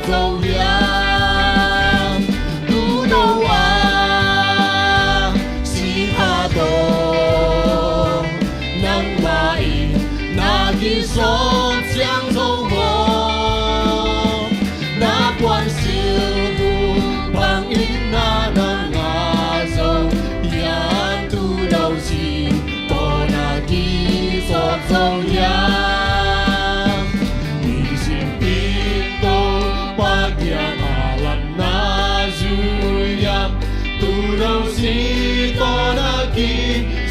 走呀路路啊西哈多能马伊那一手将走我那关心不帮因那能啊走呀路路西多那一手走呀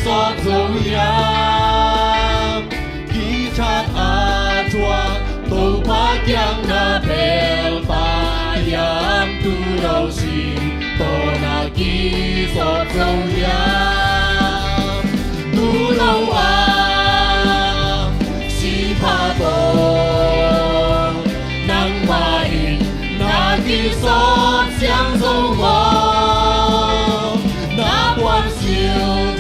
Sot zoyam Kichat atwa Topa kyang na pelpayam Tulaw sin Tonaki sot zoyam Tulaw am Sipato Nang main Nakisot siyang zomo Napuan siyo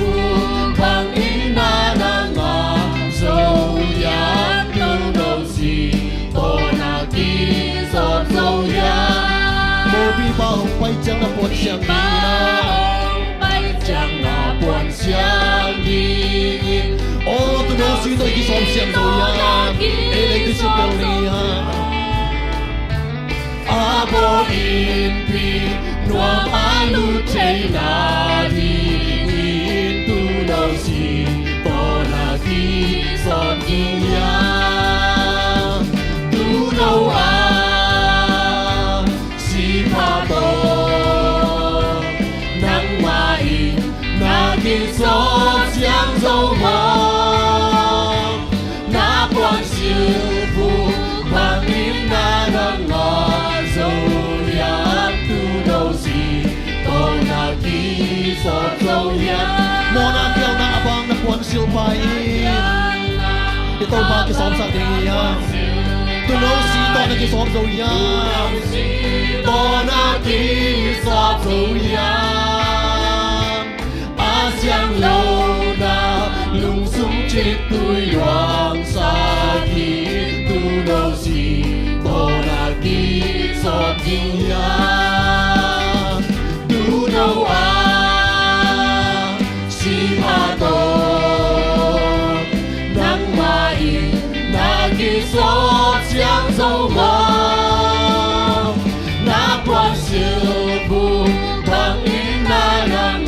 Pai chang na puan siang di Pai chang na puan siang di Oh tu no si to ki som siang do ya Ele ki su pyo ni ha Abo in pi Nuam alu chei na di In tu no si To na ki som ki ya Tu no a Sot siang dâu mơ Na quan siêu phụ Bằng im na nâng ngờ Dâu yam tu đâu gì Tô na ki sot dâu yam Mô na kiêu na abang na quan siêu pa in Ito ba ki som sa ting yam Tu đâu si to na ki som dâu yam To na ki sot dâu yam Siang lâu na lung sung chit tui yuang sa ki tu đâu si to na ki sot king ya tu đâu a si ma to nang mai na ki sot siang dâu mơ na quan siêu bu bằng in na nang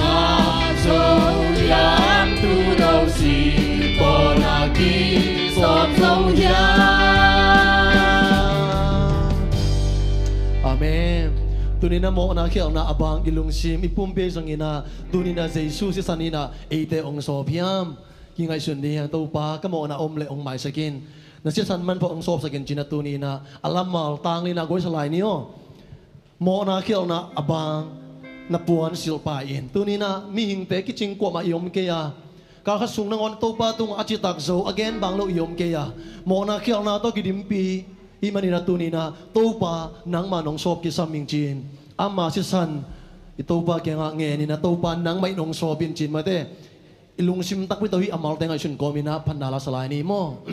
Amen. Tunina mo na kiaw na abang ilungsim ipumpe sangina tunina Jesus si sanina ite ong sopiam hingay sundihan to pa kamo na omle ong mai sakin nasisan man po ong sop sakin cinatunina alam mal tangli na goy salay niyo mo na kiaw na abang na puan silpain tunina mihingte kiching kwa maiyom kaya kakasung nangon to pa tung achitak zo again banglo iyom kaya mo na kiaw na to kidimpi imanina tunina to pa nang manong sop ki saming chin ama sisan ito pa kaya nga ngeni na to pa nang may nong sopin chin mate ilungsim takwi tawi amal tenga isun komina pandala salay ni mo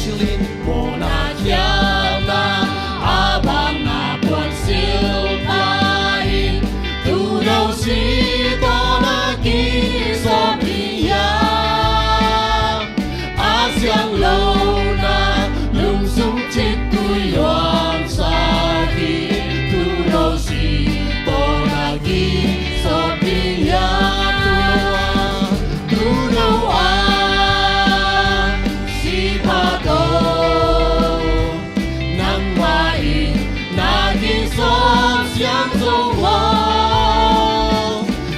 Silin mo na kiyaw na abang na buwan silpain tunaw sito na kisopiyang asyang low na lungsong chit tuyong sa akin tunaw 望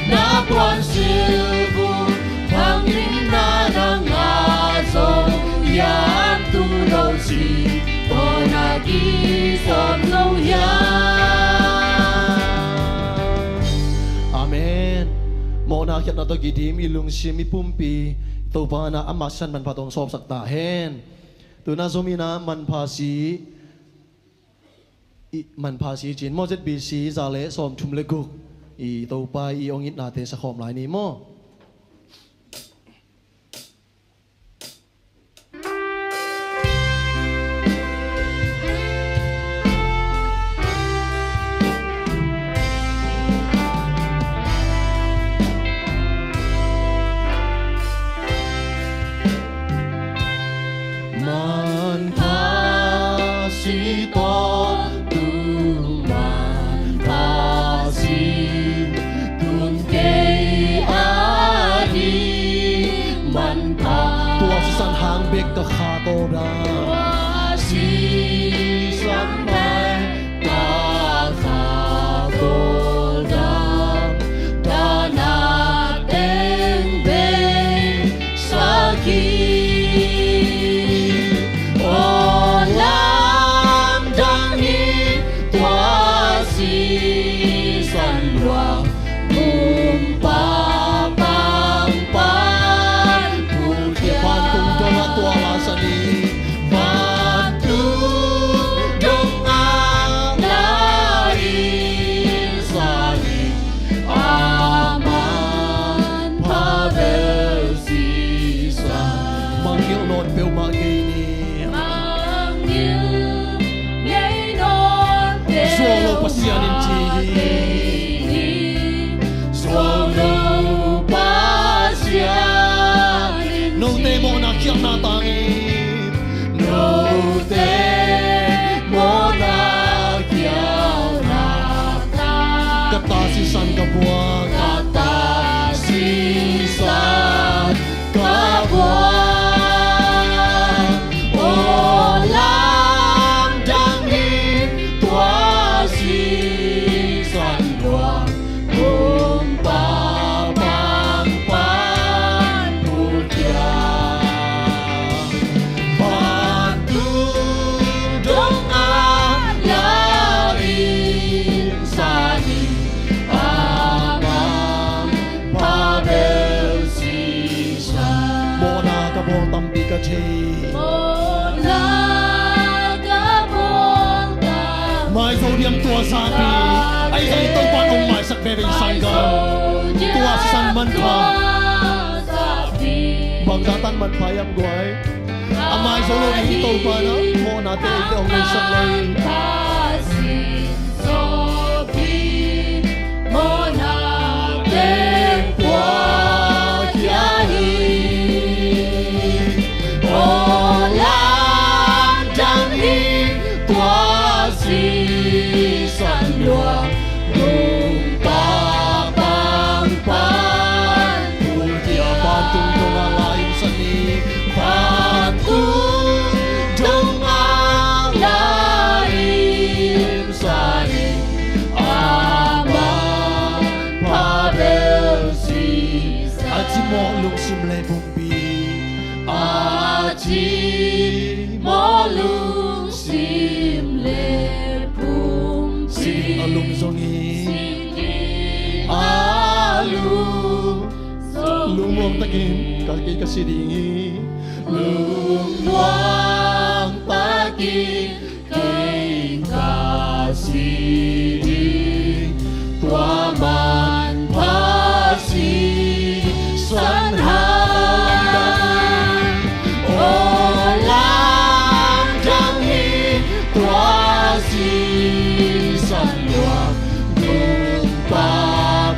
那关是不旁因那让阿中央都都是多那地方中央阿门Mona kiat na to gidim ilung sim ipumpi to pa na amasan man patong sop sakta hen tu na zomina man phasi jin mo jet bc zale som thum le guk I to pa I ongit na te sa khom lai ni moก็ขาโตดาสีสันไปตาขาโตดาตานาเต็งเบสักีโอลามดังนี้ตัวสีสันหลวงมุมปาตัวลาสนีมาดูดงอาลาอิสานีอามันพาเบลซีสามังยิลโนดเบลมาเกนีมังยิลเยโนดเบลสวงโลปัสยานินจีสวงโลปัสยาNo te mona kiam na tangin No te mona kiam na tangin Katasisan kabuang Katasisan kabuang Olam dangin Tuasisan luang Tampi ka che Mola ka bonta Mai sodium tua sapi Ai sa ito pa kung mai sa bering sangga Tua san man pa Bangdatan man pa yam guay Amai solo ni ito pa na Mo na te ito ang isang lay Sopi Mo na te kwa kiahi Olam dangin tuasi san luang Lumpa pangpan Pultia patung donga lain seni Patung donga lain seni Amang pabel sisa Aji mo lung simle bumbi Aji molung simle pum Sidi alung zongi Alung Lumong takin kaki kasidingi Lumong takin kaki kasiding Tuaman pasi sanha Olam dangin tuasi san luang Lumpa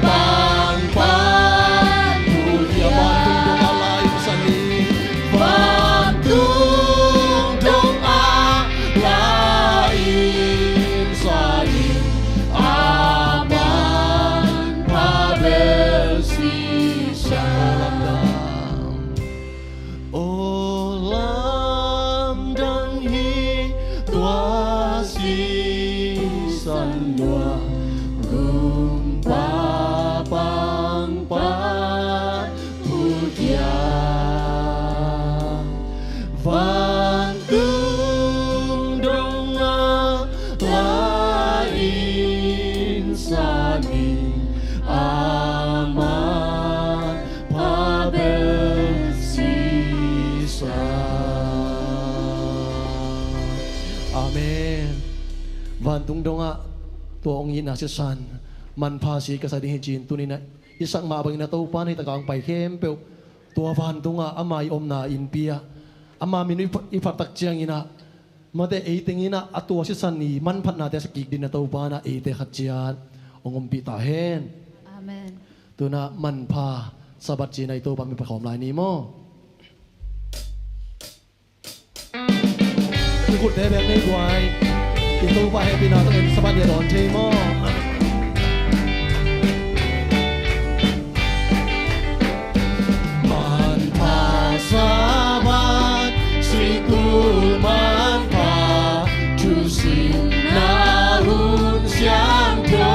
pangpan Mulia bantung doa lain sani Bantung doa lain sani Aman amin aman pabesisa amen van tung donga tuong ina si san man phasi ka sa ding jin tunina isang mabang na taupan ni tagang pai kempeu tua van tunga amai omna impia ama minu ipatak chiang ina mate eiting ina atua si san ni man phat na te sakik din na taupana eite khachian ongom pi ta hen amen tuna man pha sabat chi nai to pa mi pa khom lai ni mo tu kut te bek nei duai ti to pa happy na tang en sabat ye don che mo man pha sabat sikul man pha tu sin na hun xiang do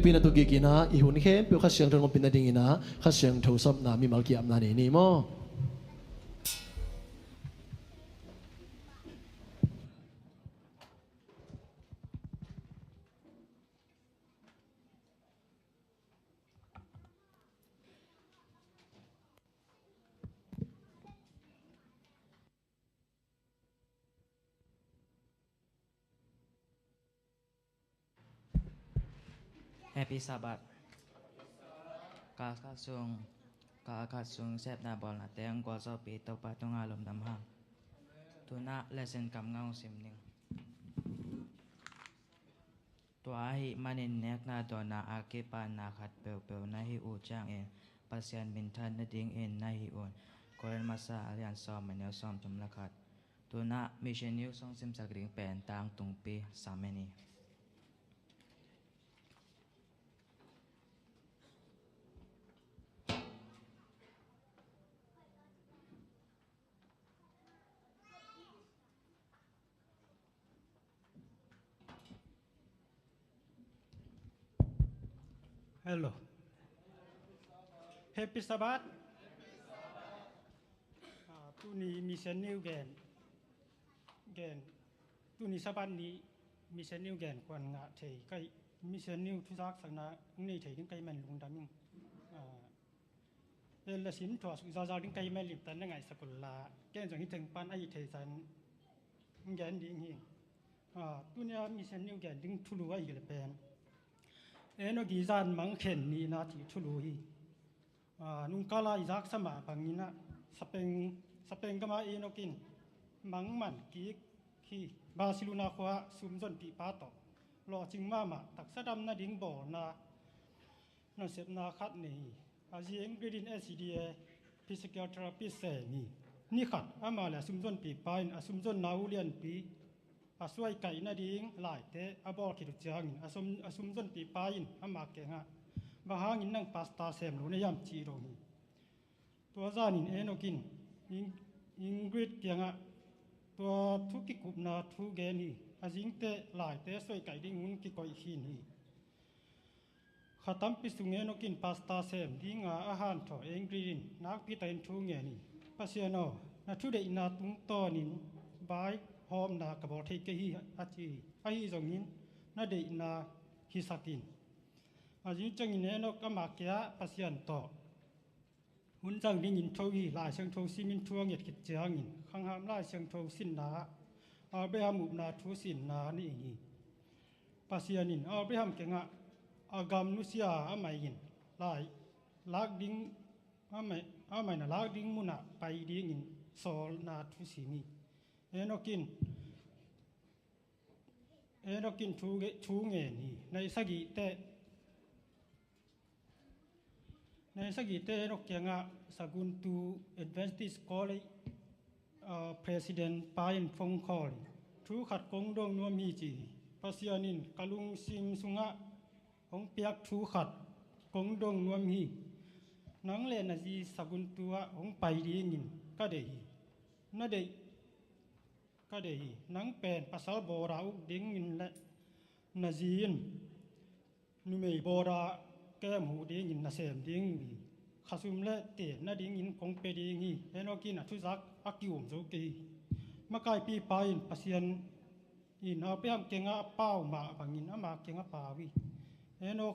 Pinatugigina ihun khem pyo khasyang thong pinadingina khasyang thosap na mi malki amna ni mo Happy Sabbath กาคาซุงกาคาซุงแซบนาบอลนะแต่งกว่า2 ปีตกปาตรงอารมณ์ดำหางทุนะและเส้นกำเงาสิมนึงตัวหิมานินเนกนาดอนาอาเกปานาขัดเปลนาหิอูจางเองปัสยันบินทันนดิงเองนาหิอุนกอรันมาซาอาเลียนซอมมันเนลซอมจุมละขัดตัวนะมิเชนิวซองซิมสักริงแปนตางตุงปีสามเมนีHello. Happy Sabbath. Tu ni mission new gen. Tu ni Sabbath ni mission new gen ควนงะเถไก mission new ทุซักสังนะนี่เถถึงไกแม่นลุงดามิงละสินทอสุซาๆถึงไกแม่นลิบตันไงสกุลลาแก้นจังหิถึงปานไอเถสันแกนดีหิงtu ni mission new gen ถึงทุลุไว้อยู่ละเป็น eno gizan mang khen ni na ti thulu hi nung kala izak sama bangina sapeng kama eno kin mang man ki khi Barcelona khwa sumjon pi pa to lo chingma ma taksadam na ding bo na sep na khat nei aji ingredient SCDA physical therapy se ni khat ama la sumjon pi pain asumjon naulian pi aswai kai na ding lai te abol ki chang asumjon pi pain ama ke nga ba hangin nang pasta sem lu ne yam chi ro niตัวจานินenokin ingrid kyanga ตัวทุกิกุบนาทุเกนีอาจิงเตหลายเตสวยไก่ดิงุนกิกอยขีนีขตัมปิสุงเอนกินพาสต้าเซมดิงอาหารถอเองกรีนนักพิตาอินทุงเงนีปัสยานอนาทุเดอินาตุงตอนินบายหอมนากะบอเทเกฮีอาจีอาฮีจงนินนาเดอินาฮิสักินอาจิงจังอินเอนกะมาเกียปัสยันตอหุนจังดิงินโทฮีหลายเชิงโทซิมินทัวเงียดกิจจางินขังหามหลายเชิงโทสินนาอาเบหามุบนาทุสินนานี่ปัสยานินอาเบหามเกงะอากามนุสยาอามัยยินหลายลากดิงอามัยนะลากดิงมุนะไปดิงินโซนาทุสิมีเอนกินทูเงนี่ในสกิเตนกเกียงะสกุลตู Adventist College President ปายินฟงคอลทูขัดกงดงนัวมีจีปัสยานินกะลุงซิมสุงะของเปียกทูขัดกงดงนัวมีนังเลนะจีสกุลตัวของไปดีงินก็ได้นะได้ก็ได้นังเป็นภาษาโบราณดิงงินและนะจีนนุเมโบราแก้มหูดิงินนะเสมดิงขะซุมและเตนะดิงินของเปดิงีเฮนอกินะทุซักอักกิอุมโซกีมะกายปีปายปัสยันอินอาเปียมเกงะเป้ามาบังอินอามาเกงะปาวิเฮนอ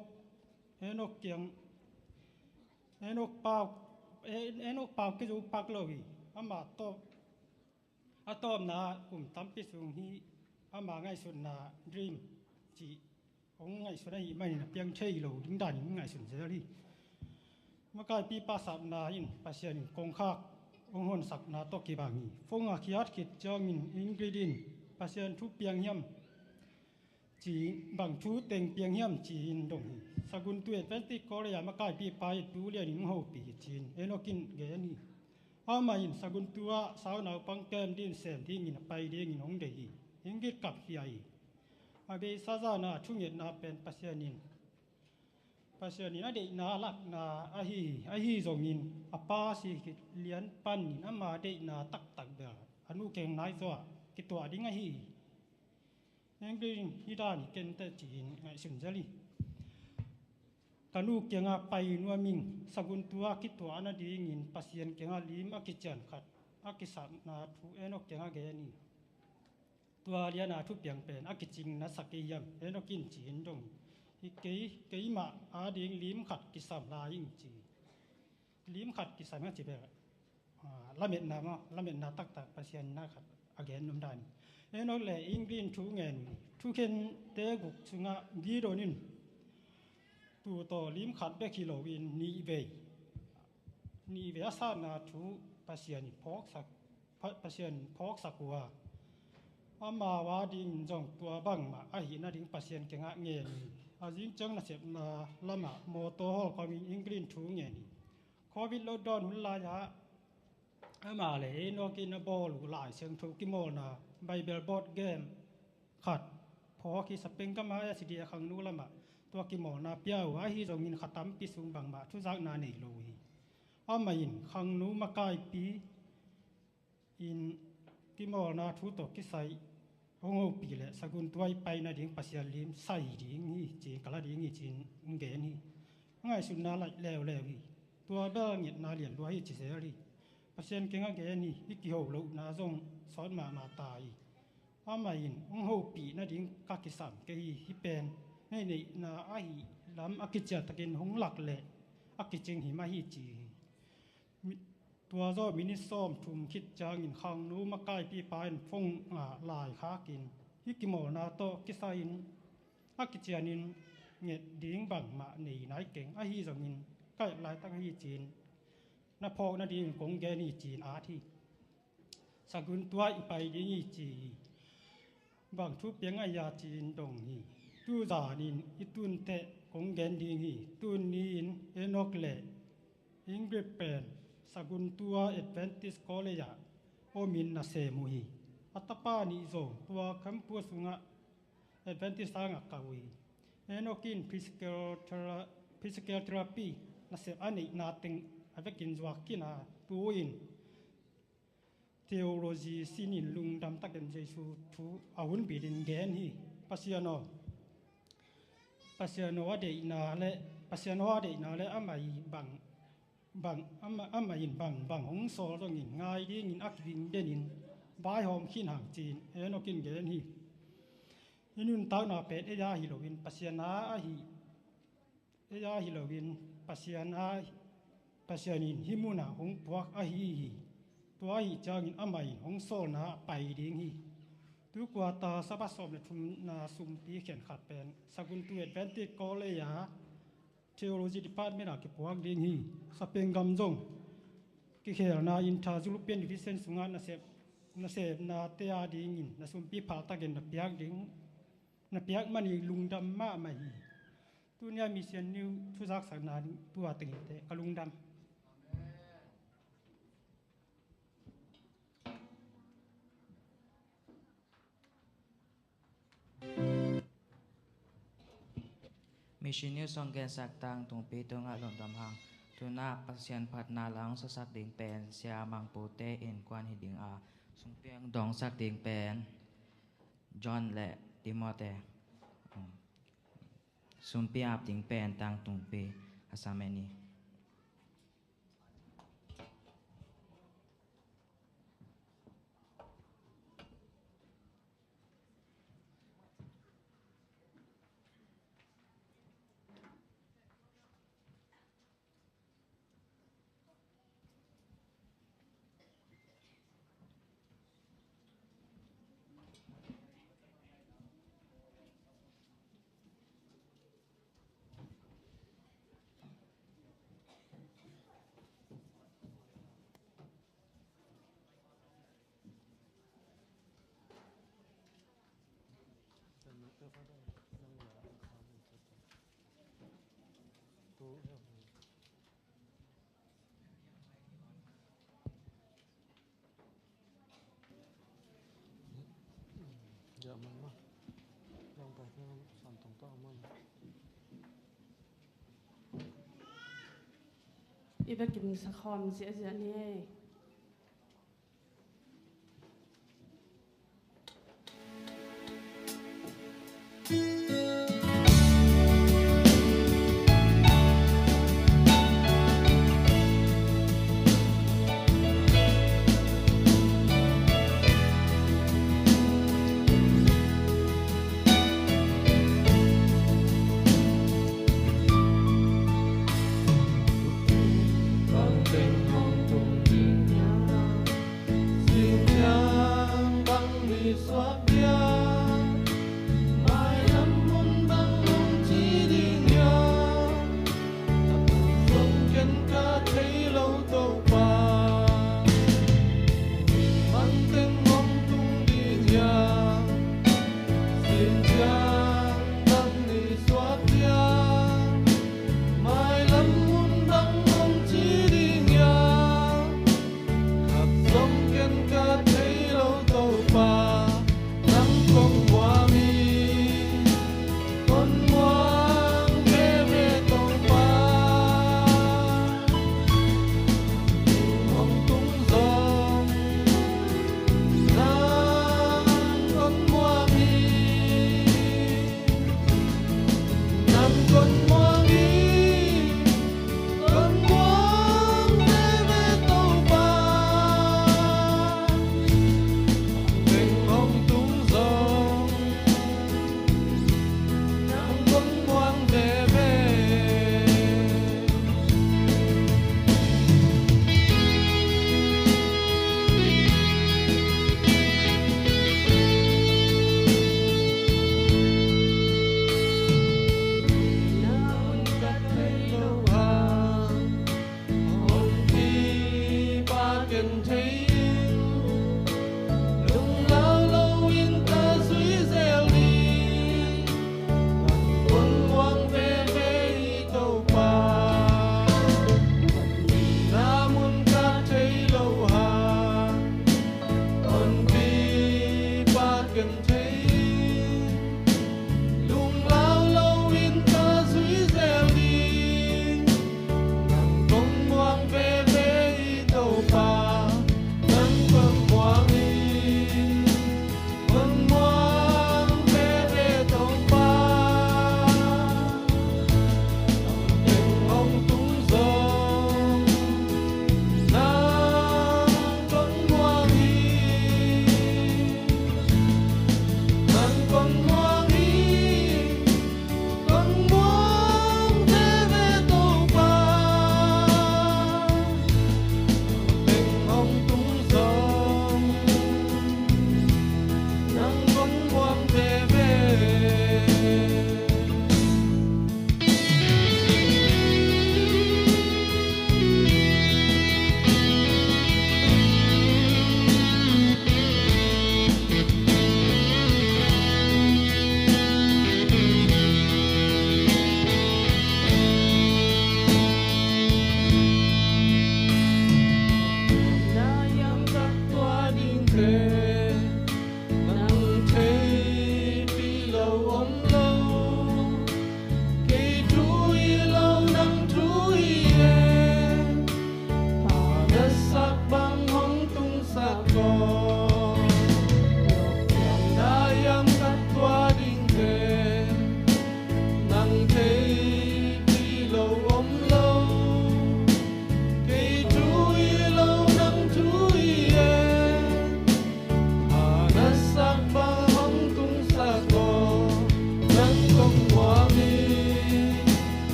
กเกียงเฮนอกเป้ากิจูปักโลวิอามาโตอะตอมนากุมตัมปิสุงฮีอามาไงสุนนาดรีมจีองไงสุนได้ไม่นะเปียงเชยโลดิงดานิไงสุนเซรีมะกายปีปาสับนาอินปัสยันกงคากองหนสักนาตกิบางีฟงอาคิยัดกิจจองอินอิงกรีดินปัสยันทุเปียงเฮียมจีบังทูเต็งเปียงเฮียมจีนดงสกุลตุเอเวนติกอเรียมะกายปีปายตูเลียนิงโฮปีจีนเอนอกินเกนีอามาอินสกุลตัวสาวนาวปังแกมดินเซมที่งินไปเดงินองเดฮีอิงกิดกับเฮียอาเบซาซานาชุงเยนาเป็นปัสยันินอะเดนาลักนาอะฮีจงอินอะปาสิกิเลียนปันนินอะมาเดนาตักเบลอนุเกงนายซัวกิตัวดิงอะฮีเองกินฮิดานิเกนเตจีนไงสุนเจลีกานูเกงะไปนัวมิงสกุลตัวกิตัวนะดิงินปัสยันเกงะลิมอะกิจันขัดอะกิสับนาทุเอนอกเกงะเกนีตัวเลียนาทุเปียงเป็นอะกิจิงนะสักเกียมเอนอกินจีนดงอีเกยมาอาดิงลิมขัดกิสามลายิงจีลิมขัดกิสามจีเบละเม็ดนามะละเม็ดนาตักปัสยันนาขัดอะเกนนุมดานเอนอเลอิงกรีนทูเงนทุเคนเตกุกสุงะกีโดนินตูโตลิมขัดเบคิโลวินนีเวอาซานาทูปัสยันพอกสักกัวอามาวาดิงจงตัวบังมาอะหินาดิงปัสยันเกงะเงนอาจิงจังนะเสพนาละมะโมโตฮอลก็มีอิงกรีนทูเงนี่โควิดโลดอนหุลายะอามาเลโนกินบอลหลายเชิงทุกิโมนาไบเบิลบอร์ดเกมขัดพอคิสเปงก็มาสิเดียขังนูละมะตัวกิโมนาเปียวอะฮิจงอินขัดตัมปิสุงบังมาทุจักนาเนโลฮีอามาอินขังนูมะกายปีอินกิโมนาทุตกิไซองโอปีเลสกุลตัวไปนะดิงปัสยันลิมใส่ดิงนี่จีกะละดิงนี่จีนเกนี่ง่ายสุดนาไหลแล้วฮีตัวเบงเงียนาเลียนด้วยจิเสรีปัสยันเกงะเกนี่อีกิโหลุนาจงสอนมาตายอามาอินองโอปีนะดิงกะกิสามเกฮีฮิเป็นนี่นาอะหิลำอะกิจตะกินหงหลักเลอะกิจิงหิมาหิจีตัวโซมินิซอมทุมคิดจางินขังนูมะกายปีปายฟงลายค้ากินฮิกิโมนาโตกิไซน์อะกิจานิน nghệ điếng bằng mạ nỉ nái keng a hi dòng nhìn cái lại tăng hi chín na phò na điếng cũng ghé nỉ chín á thi sa gun tua i pai điếng hi chỉ bằng chút tiếng ai ya chín đồng hi tu giả nín i tun tệ cũng ghé điếng hi tun nín enok lệ Ingrid pen sa gun tua Adventist College o min na se mu hi atapa ni zo tua campus nga Adventist nga kawi enokin physical therapy na se ani nating avekin zwakin a tuin theology sinin lungdam taken Jesu thu ahun bidin gen hi pasiano ade na le amai bang amain bang hong so rong in ngai ding in akring denin bai hom khin hang chin enokin gen hi inun ta na pet ya hilowin pasiana a hi ya hilowin pasianin himuna hong puak a hi tua hi changin amai hong so na pai ding hi tu kwa ta sabasom le thum na sumpi khen khat pen sagun tu Adventist College Theology Department ki puak ding hi sapeng gam jong ki khel na in tha European Division sunga na se na te a ding in na sumpi phal ta gen na piak ding na piak mani lungdam ma mai tunia mission new thuzak sana tua ting te kalungdam Mission New Song Gen Sak Tang Tung Pi Tung A Lom Dam Hang Tuna Pasien Phat Na Lang Sa Sak Ding Pen Sia Mang Pu Te In Kwan Hi Ding A Sung Piang Dong Sak Ding Pen John Le Timote Sum Pi Ap Ding Pen Tang Tung Pi Asameni Ja man ma long ta san tong ta man Ibakin sa khom sia ni Hãy subscribe cho kênh Ghiền Mì Gõ để không bỏ lỡ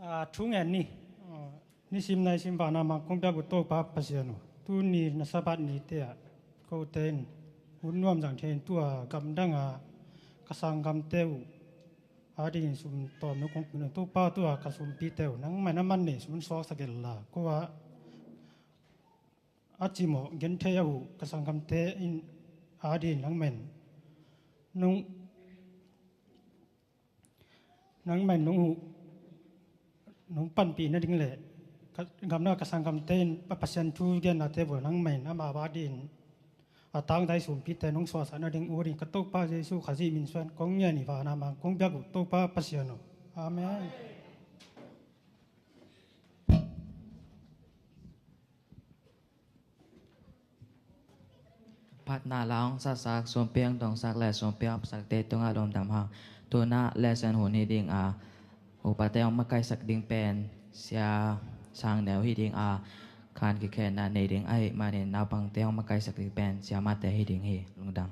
Tungan ni ni simnai simbana ma kongpya gu to pa pasiano tu ni na sabat ni te ko ten hunwam jang then tua gamdanga kasang gam teu adin sum to no kong no to pa tua kasum pi teu nang manaman ni sum so sagella ko wa achimo gen the hu kasang gam te in adin nang men nung hu nung pan pi na ding le gamna kasang gam ten pa pasyan tu gen na te bo nang men ama ba din atang dai sum pi te nung so sa na ding uri ka tok pa jesu khaji min swan kong nya ni ba na ma kong bya gu tok pa pasyano amenพัฒนาลองสักสมเปียงตองสักและสมเปียงสักเตตงอารมณ์ตำหางตัวหน้าและสันหูนี่ดิงอุปเตงมาไกลสักดิงเป็นเสียสร้างแนวฮิดิงคานกิแค่นาในดิงไอมาเนนาวปังเตงมาไกลสักดิงเป็นเสียมาแต่ฮิดิงเฮลุงดัง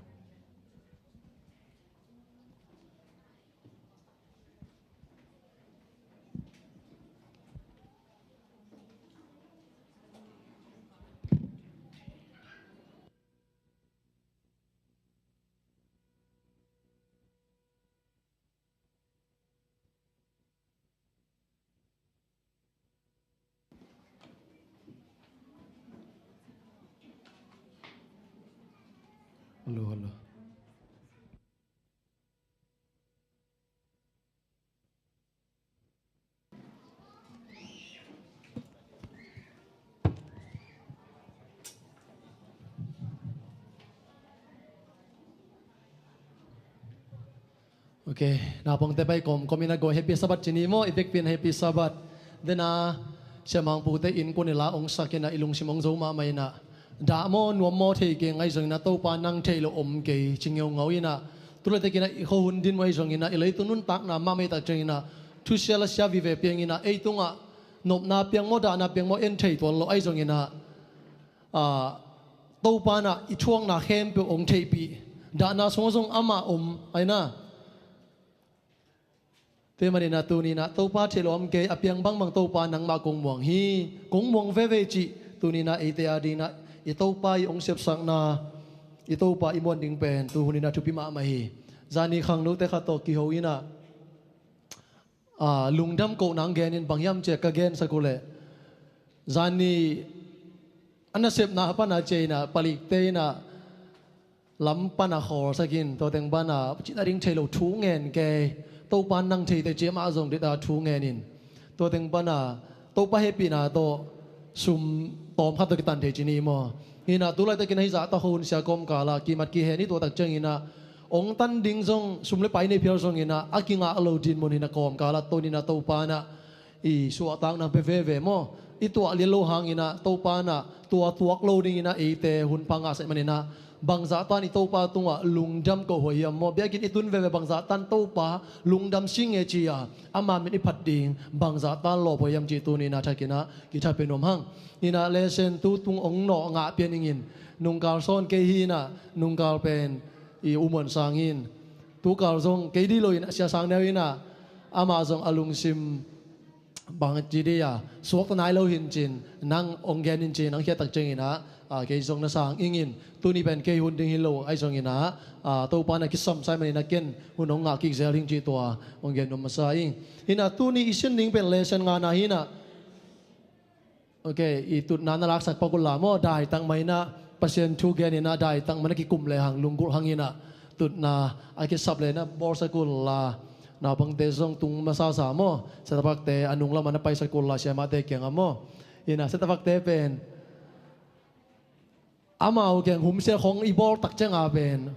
Hello. Okay, napong tepay komina go happy sabat chini mo ibek pin happy sabat dena siamang pute in ko nila ong sakina ilung simong zo mamay na da mo nuam mo thei ke ngai jong na to pa nang thei lo om ke chingyo ngau ina tule te kina ho hun din mai jong ina ilai tunun tak na ma mai ta china thu sela sya vi ve piang ina ei tunga nop na piang mo da na piang mo en thei to lo ai jong ina to pa na I chuang na khem pe ong thei pi da na song song ama ai na te mani na tu ni na to pa thei lo om ke apiang bang bang to pa nang ma kong muang hi kong muang ve ve chi tu ni na ei te adi na ito pa yung sep sang na ito pa imon ding pen tu hunina tupi ma mai zani khang no te kha to ki ho ina lungdam ko nang genin bangyam che ka gen sakule zani anasep na pa na che na palik te na lam pa na khor sakin to teng ba na china ring thelo thu ngen ke to pa nang thei te che ma zong de da thu ngenin to teng ba na to pa happy na to sum tom khat ki tan the chini mo ina tulai ta kin hi za ta hun sia kom kala ki mat ki he ni to tak chang ina ong tan ding jong sum le pai nei phial jong ina akinga alo din mon ina kom kala to ni na to pa na I su atang na pe ve mo I to ali lo hang ina to pa na tuak lo ding ina e te hun panga sai manina bangza tan I to pa tunga lungdam ko hoyam mo biakin itun ve bangza tan to pa lungdam sing e chia ama min I phat ding bangza tan lo hoyam chi tu ni na thakina ki tha pe nom hang ina lesen tu tung ong no nga pianingin nung kal son ke hi na nung kal pen I umon sangin tu kal zong ke di lo ina sia sang ne ina ama zong alung sim bang ji dia suak nai lo hin chin nang ong gen in chin nang khia tak cheng ina ke zong na sang ingin tu ni ben ke hun ding hi lo ai zong ina to pa na ki som sai mani na ken hun ong nga ki zeling ji to ong gen nom sa ing ina tu ni isin ning pen lesen nga na hina Okay, itu nana laksak pakula mo dai tang mai na pasien thu gen ina dai tang mana ki kum le hang lunggur hangina tut na ake sab le na bor sakul la na pang te song tung masa sa mo sa tapak te anung la mana pai sakul la sia ma te kyang amo ina sa tapak te pen amao kyang hum se khong I bor tak chang a pen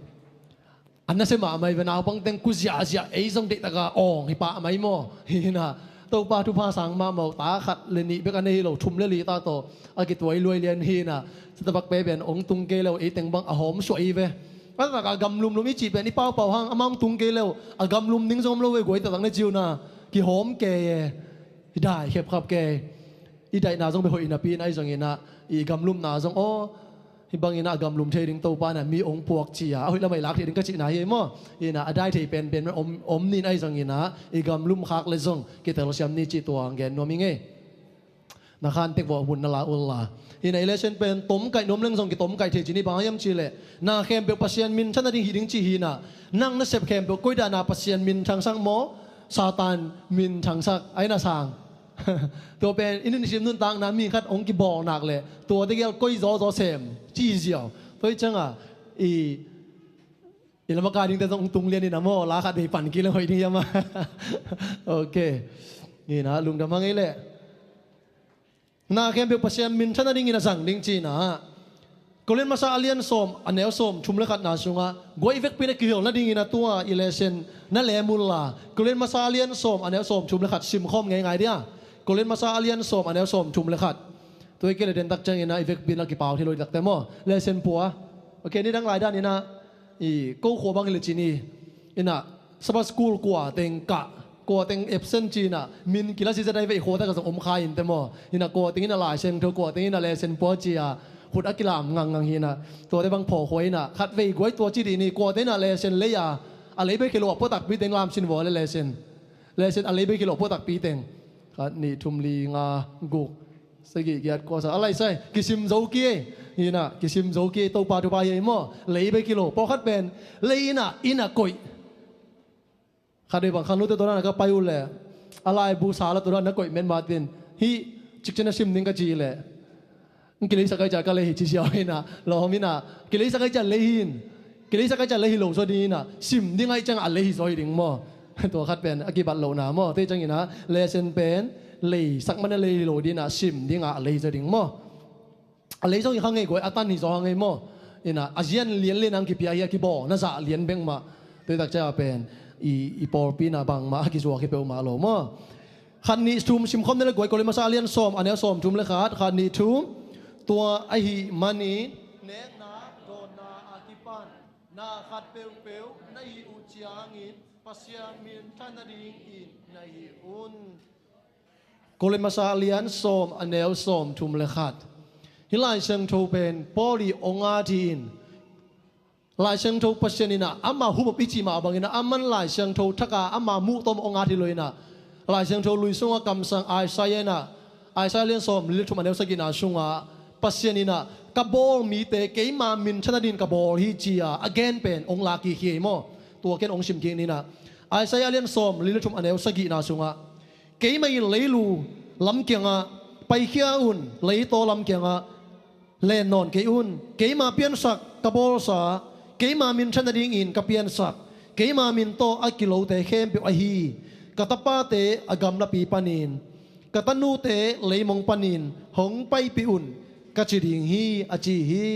anna se ma mai na pang teng ku sia sia ei song de ta ka ong hi pa mai mo ina to pa tu pa sang ma mo ta khat le ni be kan nei lo thum le li ta to a ki toi loi lian hi na sa tapak pe ben ong tung ke lo e teng bang a hom soi ve pa ta ka gam lum lum I chi ben I pau pau hang amang tung ke lo a gam lum ning som lo we goi ta tang na jiu na ki hom ke hi dai khep khap ke I dai na jong be hoi na pi nai jong ina I gam lum na jong o hi bangina agam lum thei ding to pa na mi ong puak chia oi la mai lak thei ding ka chi na he mo ina adai thei pen om nin ai zangina igam lum khak le zong ki tel siam ni chi tuang gen no mi nge na khan tek bo hun na la ulla ina election pen tom kai nom leng zong ki tom kai thei chi ni ba yam chi le na khem pe pasien min chan na ding hi ding chi hi na nang na sep khem pe koi da na pasien min thang sang mo Satan min thang sak ai na sang ตัวเป็นอินนิชิมนุนตังนามีคัดองค์กิบอหนักเลยตัวที่เกี่ยวก้อยจอเสมจี้เจียวตัวจังอ่ะอีลำการดิ้งแต่ต้องตุงเรียนนี่นะโมลาคัดไปปั่นกินแล้วหอยดิ้งยังมาโอเคนี่นะลุงทำยังไงเลยนาเข้มเปียกปัสยามินฉันนั่งกินสั่งดิ้งจีนะก็เล่นมาซาเลียนสมอันเนวสมชุมเลขัดนาซุงอ่ะกวยเวกปีนักเกี่ยวนั่งดิ้งกินตัวอิเลเซนนั่นแหละมุลลาก็เล่นมาซาเลียนสมอันเนวสมชุมเลขัดซิมคอมไงเดียก็เล่นมาซาเลียนสมอันเนวสมชุมเลขัดตัวเกี่ยวเด่นตักจังอินะอีเวกปีนักกี่เป่าที่ลอยตักเต็มอ่ะเลเซนปัวโอเคนี่ทั้งหลายด้านนี่นะกูขวบังอิเลจินีอินะสปาสกูลกว่าเต็งกะกว่าเต็งเอฟเซนจีน่ะมินกิลาซิจะได้ไปโคตรกับสมคายอินเต็มอ่ะอินะกว่าเต็งอินะหลายเซนเธอกว่าเต็งอินะเลเซนปัวจีอ่ะขุดอักิลามงังหินะตัวได้บางพอหวยนะคัดเวกไว้ตัวจีดีนี่กว่าเต็งอินะเลเซนเลยอ่ะอะไรไปกิโลพอตักปีเต็งลามชินวอเลเซนอะไรไปกิโลพอตักปีเต็งนี่ทุมลีงากุกสกิเกียรติกว่าอะไรใช่กิซิมโจกี้นี่นะกิซิมโจกี้ตัวปาตัวปาเยี่ยมอ่ะเลยไปกิโลพอคัดเป็นเลยนะอินะกุยข้าได้บางครั้งรู้ตัวนั้นก็ไปอุ่นเลยอะไรบูชาแล้วตัวนั้นนักกุยเมนมาตินฮีจิกเจนซิมนิ่งก็จีเลยกิเลสก็จะก็เลยจีเชียวนะเราไม่นะกิเลสก็จะเลยหินกิเลสก็จะเลยหิลงส่วนนี้นะซิมดิ่งไอ้จังอะไรหิซอยดิ่งมั่วตัวคัดเป็นอกิบัตโลนามั่วที่จังอย่างนะเลเซนเป็นเลยสักมันเลยโลดีนะซิมดิ่งอะไรจะดิ่งมั่วอะไรส่งยังไงกุยอัตันหิซอยไงมั่วนี่นะอาเซียนเลี้ยนเล่นอังกิพิยากิบอน่าจะเลี้ยนเบ่งมาตัวตักจะเป็นอีปอร์ปีน่ะบางมากิจวัตรเปลมาโลมาคันนี้ทุ่มชิมคอมนี่เลยกวยก็เลยมาซาเลียนซ้อมอันนี้ซ้อมทุ่มเลยขาดคันนี้ทุ่มตัวไอหิมันนี่เนนาโดนาอากิปันนาขัดเปลในอุจยางินปัสยามินทันดิงอินในอุนก็เลยมาซาเลียนซ้อมอันนี้ซ้อมทุ่มเลยขาดฮิลายเชิงโทเป็นปอลีองอาทีนลายเชิงโทปัสยานินะอามาหุบปิจิมาบางอินะอามันลายเชิงโททักอามามุตอมองอาทีเลยนะลายเชิงโทลุยซุงกำสังไอซายนะไอซายเลียนสอมลิทุมันเอลสกินาซุงปัสยานินะกับบอลมีเตเกมามินชนะดินกับบอลฮิจีอา again เป็นองลากีเขียมตัวเกนองชิมเกนี่นะไอซายเลียนสอมลิทุมันเอลสกินาซุงเกมาอินเลยลูลำเกียงไปเขียอุ่นเลยโตลำเกียงเล่นนอนเกอุ่นเกมาเปียนสักกับบอลสาเกมามินชนะดิ่งอินกับเปียนสักเกมามินโตอักิโลเตเข้มเปียวฮีกตปาเตอกำละปีปานินกตนูเตเลยมงปานินหงไปปีอุ่นกจิดิ่งฮีอจีฮี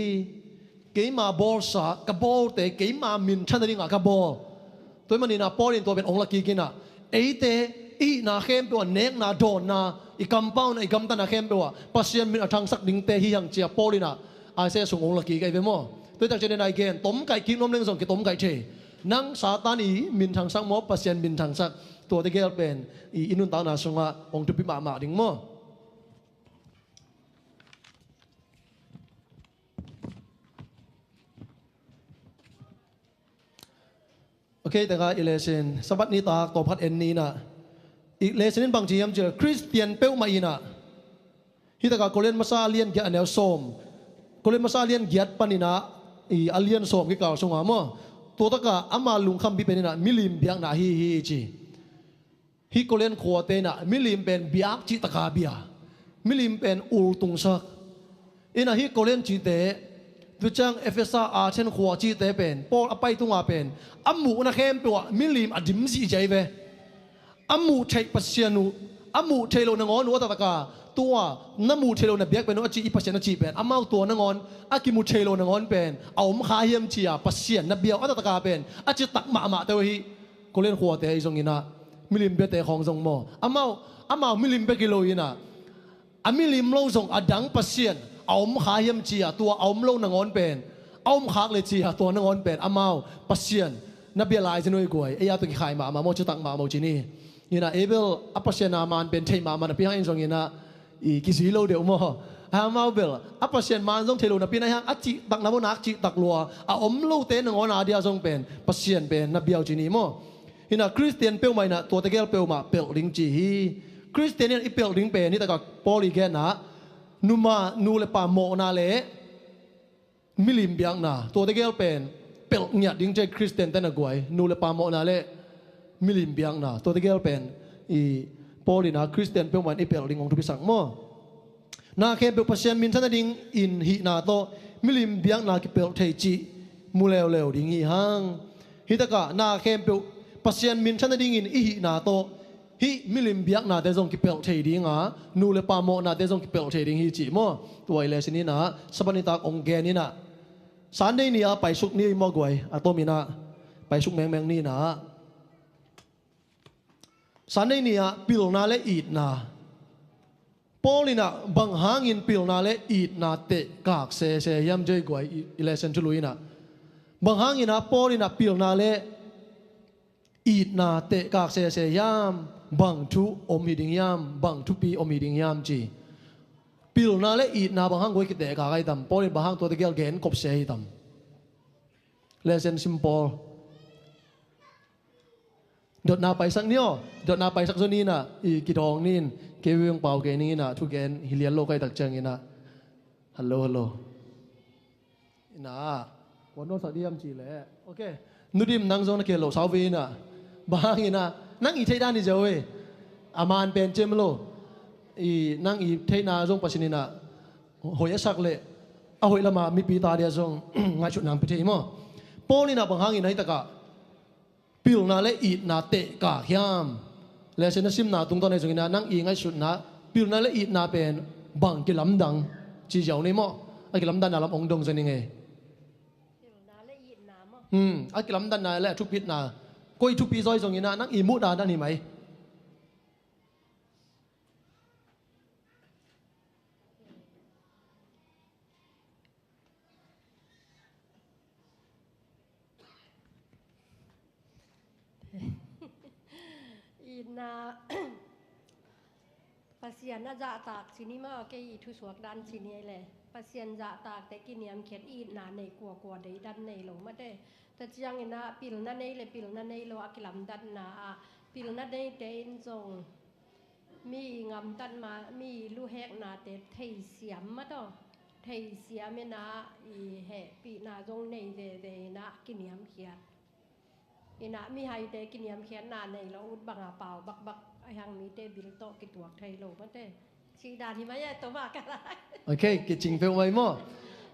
เกมาบอลสักกับบอลเตเกมามินชนะดิ่งกับบอลตัวมันนี่นะปอลินตัวเป็นองค์ลักกีกินะเอเตอีนาเข้มเปียวเนกนาโดนนาอีกำเป้านะอีกำตันนาเข้มเปียวปัสยามินอัทังสักดิ่งเตฮียังเจียปอลินะอาเซส่งองค์ลักกีกันไปมั้งตัวจากเจเนนายเกนต้มไก่กินน้ำเลี้ยงส่งกิต้มไก่เชนังซาตานีมินทางสักมอปัสยันมินทางสักตัวที่เกลเป็นอินุนตานาสงะองทุพิมาดิ่งมอโอเคแต่ก็อิเลเซนสบัดนี้ตาตัวพัดเอ็นนี้นะอีเลเซนบางทียามเจอคริสเตียนเป้ามาอีนะฮิตากาโกเลนมาซาเลียนแกอันเนลโซมโกเลนมาซาเลียนเกียดปานินะอาเลียนสมกิกล่าวสงามตัวตะกะอามาลุงคำพิเป็นนะมิลิมเบียงนาฮีจีฮิโกเลนขวเตนะมิลิมเป็นเบียกจิตะกาเบียมิลิมเป็นอุลตุงซักอินะฮิโกเลนจิเตดูจังเอฟเอสอาเช่นขวจิเตเป็นปอลอไปตุงอาเป็นอามูนะเข้มเปวะมิลิมอดิมซีใจเวอามูเทปัสยานุอามูเทโลนงอนัวตะกาตัวน้ำมูเทโลนเบียกเป็นว่าจีอีปัสยานจีเป็นอามาตัวนงอนอากิมูเทโลนงอนเป็นเอามขาเฮียมจีอาปัสยานนเบียวอัตตะกาเป็นอาจิตักมาเตวฮีก็เล่นขวเตยทรงยินะมิลิมเบเตของทรงโมอามามิลิมเบกิโลยินะอามิลิมโลทรงอดังปัสยานเอามขาเฮียมจีอาตัวเอามโลนงอนเป็นเอามขาเลยจีอาตัวนงอนเป็นอามาปัสยานนเบียลายจะนุ่ยกวยเอยาตุกิขายมาโมจิตักมาโมจินียินะเอเบลอปัสยานามันเป็นเทมามันพี่ให้ทรงยินะอีกิสิโลเดียวมั้ง ha mau bel apa sian man jong thelo na pin ai hang achi tak na mo nak chi tak lua a om lo te na ngona dia jong pen pasien pen na biao chi ni mo hina christian pe mai na to te gel pe ma pel ring chi hi christian i pel ring pe ni ta ka poli ge na numa nu le pa mo na le milim biang na to te gel pen pel nya ding je christian te na guai nu le pa mo na le milim biang na to te gel pen i poli na christian pe mai i pel ring ong tu pi sang mo na ke pe pasien min than ding in hi na to milim biang na ki pel thei chi mu lew lew ding hi hang hi ta ka na ke pe pasien min than ding in i hi na to hi milim biak na te jong ki pel thei ding a nu le pa mo na te jong ki pel thei ding hi chi mo tuai le sini na sabani tak ong ge ni na san dei ni a pai suk ni mo goi a to mi na pai suk meng meng ni na san dei ni a pil na le eat na polina bang hangin pil na le eat na te kak se yam joi goi election chului na bang hangin a polina pil na le eat na te kak se yam bang thu om hiding yam bang thu pi om hiding yam chi pil na le eat na bang hang goi ki te ka kai tam polin bang hang to te gel gen kop se hi tam lesson simple dot na pai sak nio dot na pai sak zoni na i ki dong nin ke weng pau ke ni na thu gen hilian lo kai tak chang ina hello ina wono sa diam chi le okay nudim nang zon ke lo sawi na bang ina nang i thai dan ni jawe aman pen chem lo i nang i thai na zong pasini na hoi sak le a hoi lama mi pi ta dia zong ngai chu nang pi thei mo poni na bang hangin hai taka pil na le eat na te ka hyam le sen na sim na tung ton nei zong ina nang i ngai chu na pil na le eat na pen bang ki lam dang chi jaw ni mo a ki lam dan na lam ong dong zani nge a ki lam dan na le thu pit na koi thu pi zoi zong ina nang i mu da dan ni mai na pasien na ja tak sini ma ke i thu suak dan sini le pasien ja tak te kiniam khet i na nei kwa dei dan nei lo ma de ta chiang ina pil na nei le pil na nei lo akilam dan na pil na nei te in jong mi ngam tan ma mi lu hek na te thei siam ma to thei siam na i he pi na jong nei de na kiniam khet ina mi hai te kiniam khet na nei lo ut banga pau bak ai hang mi te bil to ki tuak thai lo ma te chi dan hi ma ya to ma ka okay ki ching pe mai mo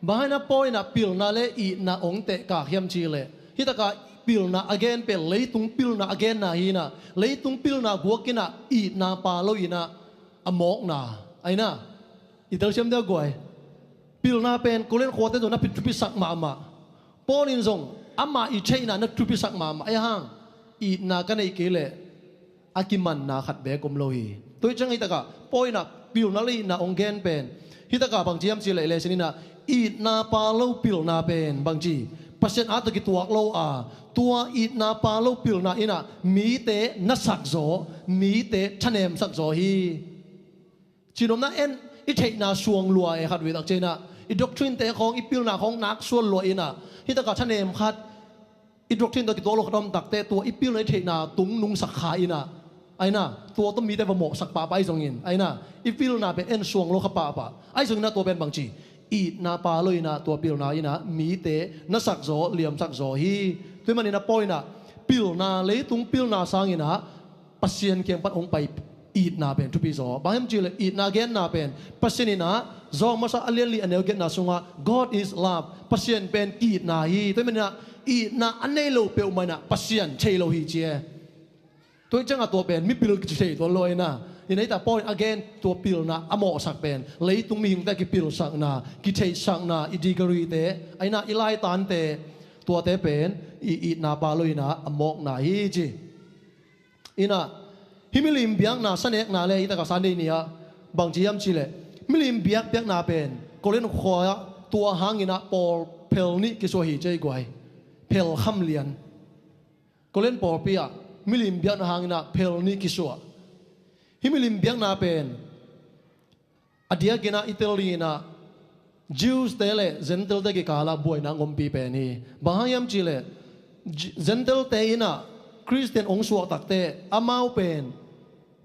bahai na poi na pil na le i na ong te ka hiam chi le hi ta ka pil na again pe leitung pil na again na hi na leitung pil na guakina i na pa lo ina amok na ai na i tel chem de goi pil na pen kolen khote do na pi sak ma polin zong ama i chaina na pi sak ma ai hang i na ka nei ke le akiman na khat be kom lo hi toi chang hi ta ka poi na pil na le na ong gen pen hi ta ka bang chiam chi le le sinina i na pa lo pil na pen bang chi pasien a to ki tuak lo tua i na pa lo pil na ina mi te na sak zo mi te thanem sak zo hi chinom na en i thei na suang lua e khat wi tak chena i doctrine te khong i pil na khong nak suan lo ina hi ta ka thanem khat i doctrine to ki to lo khodom tak te tua i pil na thei na tung nung sak kha ina ai na tua to mi te ba mo sak pa pai zong in ai na i pil na pe en suang lo kha pa ai zong na to ben bang chi i na pa lo ina to pil na ina mi te na sak zo liam sak zo hi tui man ina poi na pil na le tung pil na sang ina pasien kyang pat ong pai i na pen tu pi zo ba hem chi le i na gen na pen pasien ina zo ma sa alian li anel gen na sunga God is love pasien pen i na hi tui man ina i na anei lo pe ma na pasien chei lo hi che toi chang a to pen mi pil ki chei to loi na inai ta point again to pil na amo sak pen leitung mi hing ta ki pil sak na ki thei sak na i digari te aina ilai tan te to te pen i na pa loi na amok na hi chi ina himilim biang na sanek na le ita ka san dei nia bang jiam chi le milim biak biak na pen kolen khoya tua hangina pol pel ni ki so hi chei gwai pel kham lian kolen pol pia milim biak na hangina pel ni ki so himilim biang na pen adia gina Italy na Jews tele Gentle te ki kala buai na ngompi pe ni bahayam chile Gentle te ina Christian ong suak takte amau pen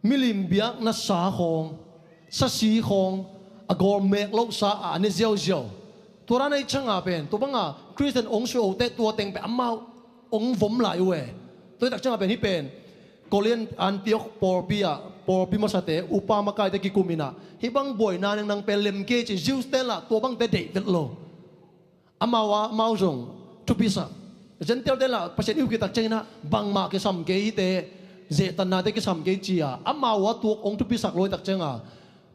milim biak na sa khong sa si khong agor mek lo sa ani ziao ziao tura nai changa pen to banga Christian ong suak te tua teng pe amau ong vom lai we toi tak changa pen hi pen Korean Antioch Porpia masate upama kai te ki kumina hibang boy na nang pelem ke chi Jews tela to bang te de vet lo amawa mauzong tupisa Gentle tela paset yu ki tak chena bang ma ke sam ke hi te je tan na te ki sam ke chia amawa tu ong tupisa loi tak chenga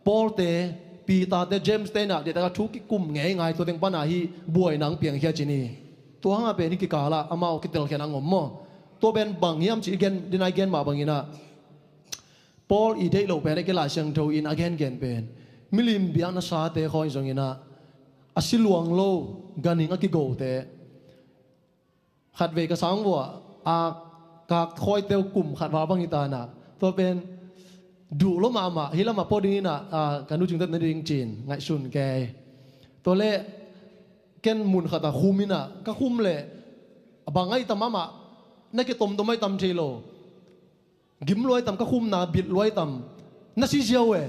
Paul te Peter te James te na de ta thu ki kum nge ngai to teng pana hi boy nang piang hia chini to hanga pe ni ki kala amao ki tel kenang om mo to ben bang yam chi again dinai gen ma bangina Paul i dei lo pen ke la siang tho in again gen pen milim biang na sa te khoi zongina asiluang lo ganing a ki go te khat ve ka sang wa a ka khoi teu kum khat wa bangita na to pen du lo ma hilama podina kanu jing tat na ding chin ngai sun ke to le ken mun khata khumina ka khum le abangai tamama na ki tom tomai tam thelo gim loi tam ka khum na bit loi tam na si jiao we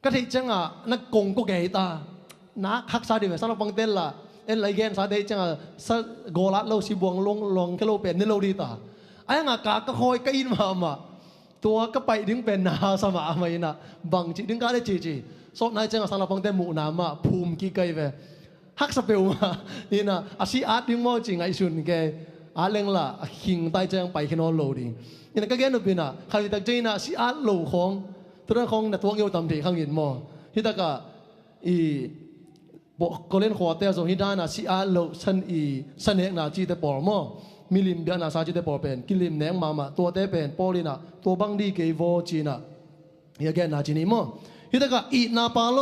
ka thei changa na kong ko ge ta na khak sa di we sa la pang tel la en lai gen sa dei changa sa golat lo si buang long ke lo pen ni lo di ta ai nga ka khoi ka in maตัวก็ไปดึงเป็นนาสมาไม่นะบางจีดึงก็ได้จีสดนายจังสังละพงเตมูนามาภูมิกี่ไกเวฮักสเปลมานี่นะอาชีอาร์ตดึงมอจริงไอชุนแกอาเลงละหิงใต้จังไปขึ้นอโลดินี่นะก็แกนุบินะใครตักจีนะอาชีอาร์ตโลของตัวของนัตัวเกี่ยวตำดีข้างยินมอที่ตะกะอีบอกก็เล่นขวดเตะส่งฮิดานะอาชีอาร์ตโลฉันอีฉันเอกนาจีเตปอร์มอมิลิมเบียนาซาจิเตปอเป็นกิลิมเนงมาตัวเตเป็นปอลินะตัวบังดีเกวอจีนะยาแกนาจินิมอฮิตะกะอีนาปาโล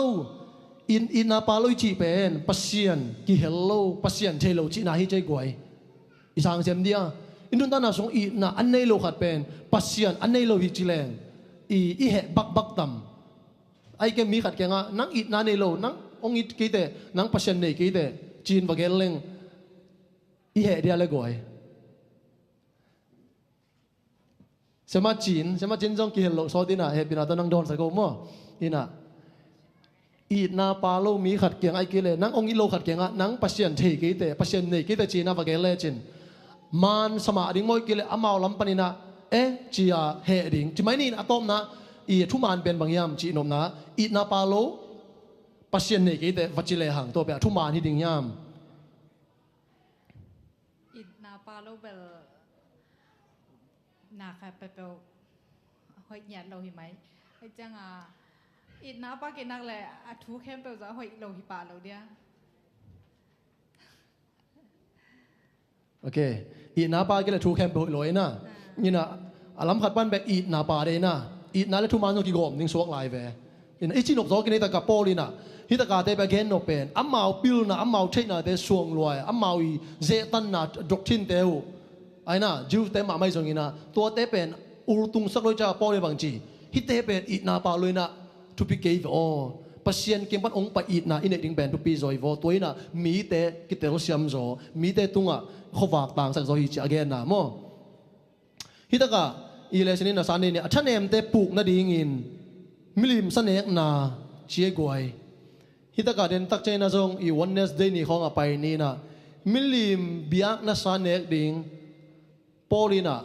อินาปาโลจีเป็นปัสเซียนกิเฮลโลปัสเซียนเทโลจีนาฮิเจกวยอีสังเซมเดียอินดุนตานาสงอีนาอันเนโลขัดเป็นปัสเซียนอันเนโลฮิจิเลงอีเฮบักตัมไอแกมีขัดแกงะนังอีนาเนโลนังองอีกีเตนังปัสเซียนเนกีเตจีนบะเกลเลงอีเฮเดียเลกวยสมาจีนจงกิเฮลโลโซดินะเฮบินาตนังดอนสะโกมอนี่นะอีนาปาโลมีขัดเกียงไอกิเลนังองอีโลขัดเกียงะนังปัสเซียนเทกิเตปัสเซียนเนกิเตจีนาบะเกเลจินมานสมาดิงมอยกิเลอมาวลัมปนินะจียาเฮดิงจิไมนี่อะตอมนะอีทุมานเป็นบางยามจีนมนะอีนาปาโลปัสเซียนเนกิเตวัจิเลหังตัวเปทุมานฮิดิงยามอีนาปาโลเบลนาค่ะไปเปลหอยหยาดเราหิไหมไอ้จังอีน้าป้ากินนักแหละทูแคมเปลจะหอยเราหิปาเราเดียโอเคอีนาปากิเลทูแคมเปลอยนะนี่นะอาลัมขัดปั้นแบบอีนาปาเดนะอีนาเลทุมานโนกิโกมนิ่งสวกลายเวนี่นะไอจีนกโซกินในตะกะโปลินะฮิตะกาเตไปเกนโนเป็นอัมมาปิลนะอัมมาเทนะเตสวงลอยอัมมาอีเจตันนะดอกทินเตวไอ้น่ะจิวเตมาไม่ส่งอีน่ะตัวเตเป็นอุรุตุงสักร้อยจ้าป้อเลยบางจีฮิเตเป็นอีนาปาเลยน่ะทุปิเกย์อ๋อปัสเซียนเก็บปันองไปอีน่ะอินเนติงเป็นทุปิจอยวอตัวน่ะมีเตกิเตโรเซียมจอมีเตตุงอ่ะเขาฝากต่างสักจอฮิจิอเกนน่ะมั้งฮิตะกะอีเลสนี่น่ะสานนี่เนี่ยท่านเอ็มเตปลูกน่ะดีงินมิลิมสเนกน่ะเชียกวยฮิตะกะเดนตักใจน่ะจงอีวันเนสเดย์นี่ของอ่ะไปนี่น่ะมิลิมเบียกน่ะสานเนกดิงปอลินะ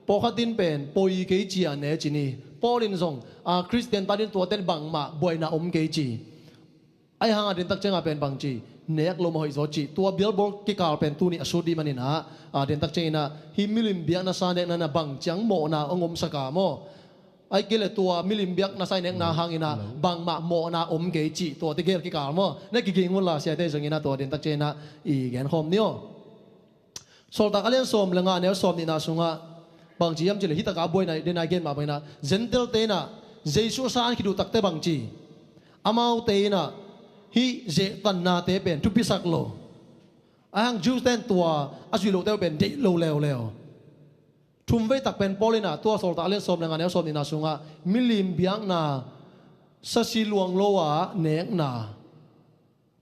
ปอขัดดินเป็นปอยเกจีอันเนจินีปอลินส่งคริสเตียนตาดินตัวเต้นบังมาบวยนะอมเกจีไอหางดินตักเจงาเป็นบังจีเนกลมหอยโซจีตัวเบลบอร์กิกาลเป็นตัวนี้สุดดีมันนี่นะดินตักเจนะฮิมิลิมเบียกนาซาเนกนะบังจังโมนะองมสกามอไอเกลตัวมิลิมเบียกนาซาเนกนะหางอินะบังมาโมนะอมเกจีตัวที่เกลกิกาลมอนั่นกิงมุลาเสียเตจงอินะตัวดินตักเจนะอีแกนคอมเนี่ยโซลตากเลียนสมเลงาเนลสมนี่นาสุงะบางจียามจิเลฮิตากาบวยนะเดนายเกนมาไปนะเจนเทลเตนะเจสุสานคิดูตักเตบางจีอามาวเตนะฮิเจตันนาเตเป็นทุปิสักโลอ่างจูสเตนตัวอาศิโลเตเป็นเดโลเลวทุมเวตักเป็นปอลินะตัวโซลตากเลียนสมเลงาเนลสมนี่นาสุงะมิลิมเบียงนา สสิลวงโลวาเนกนา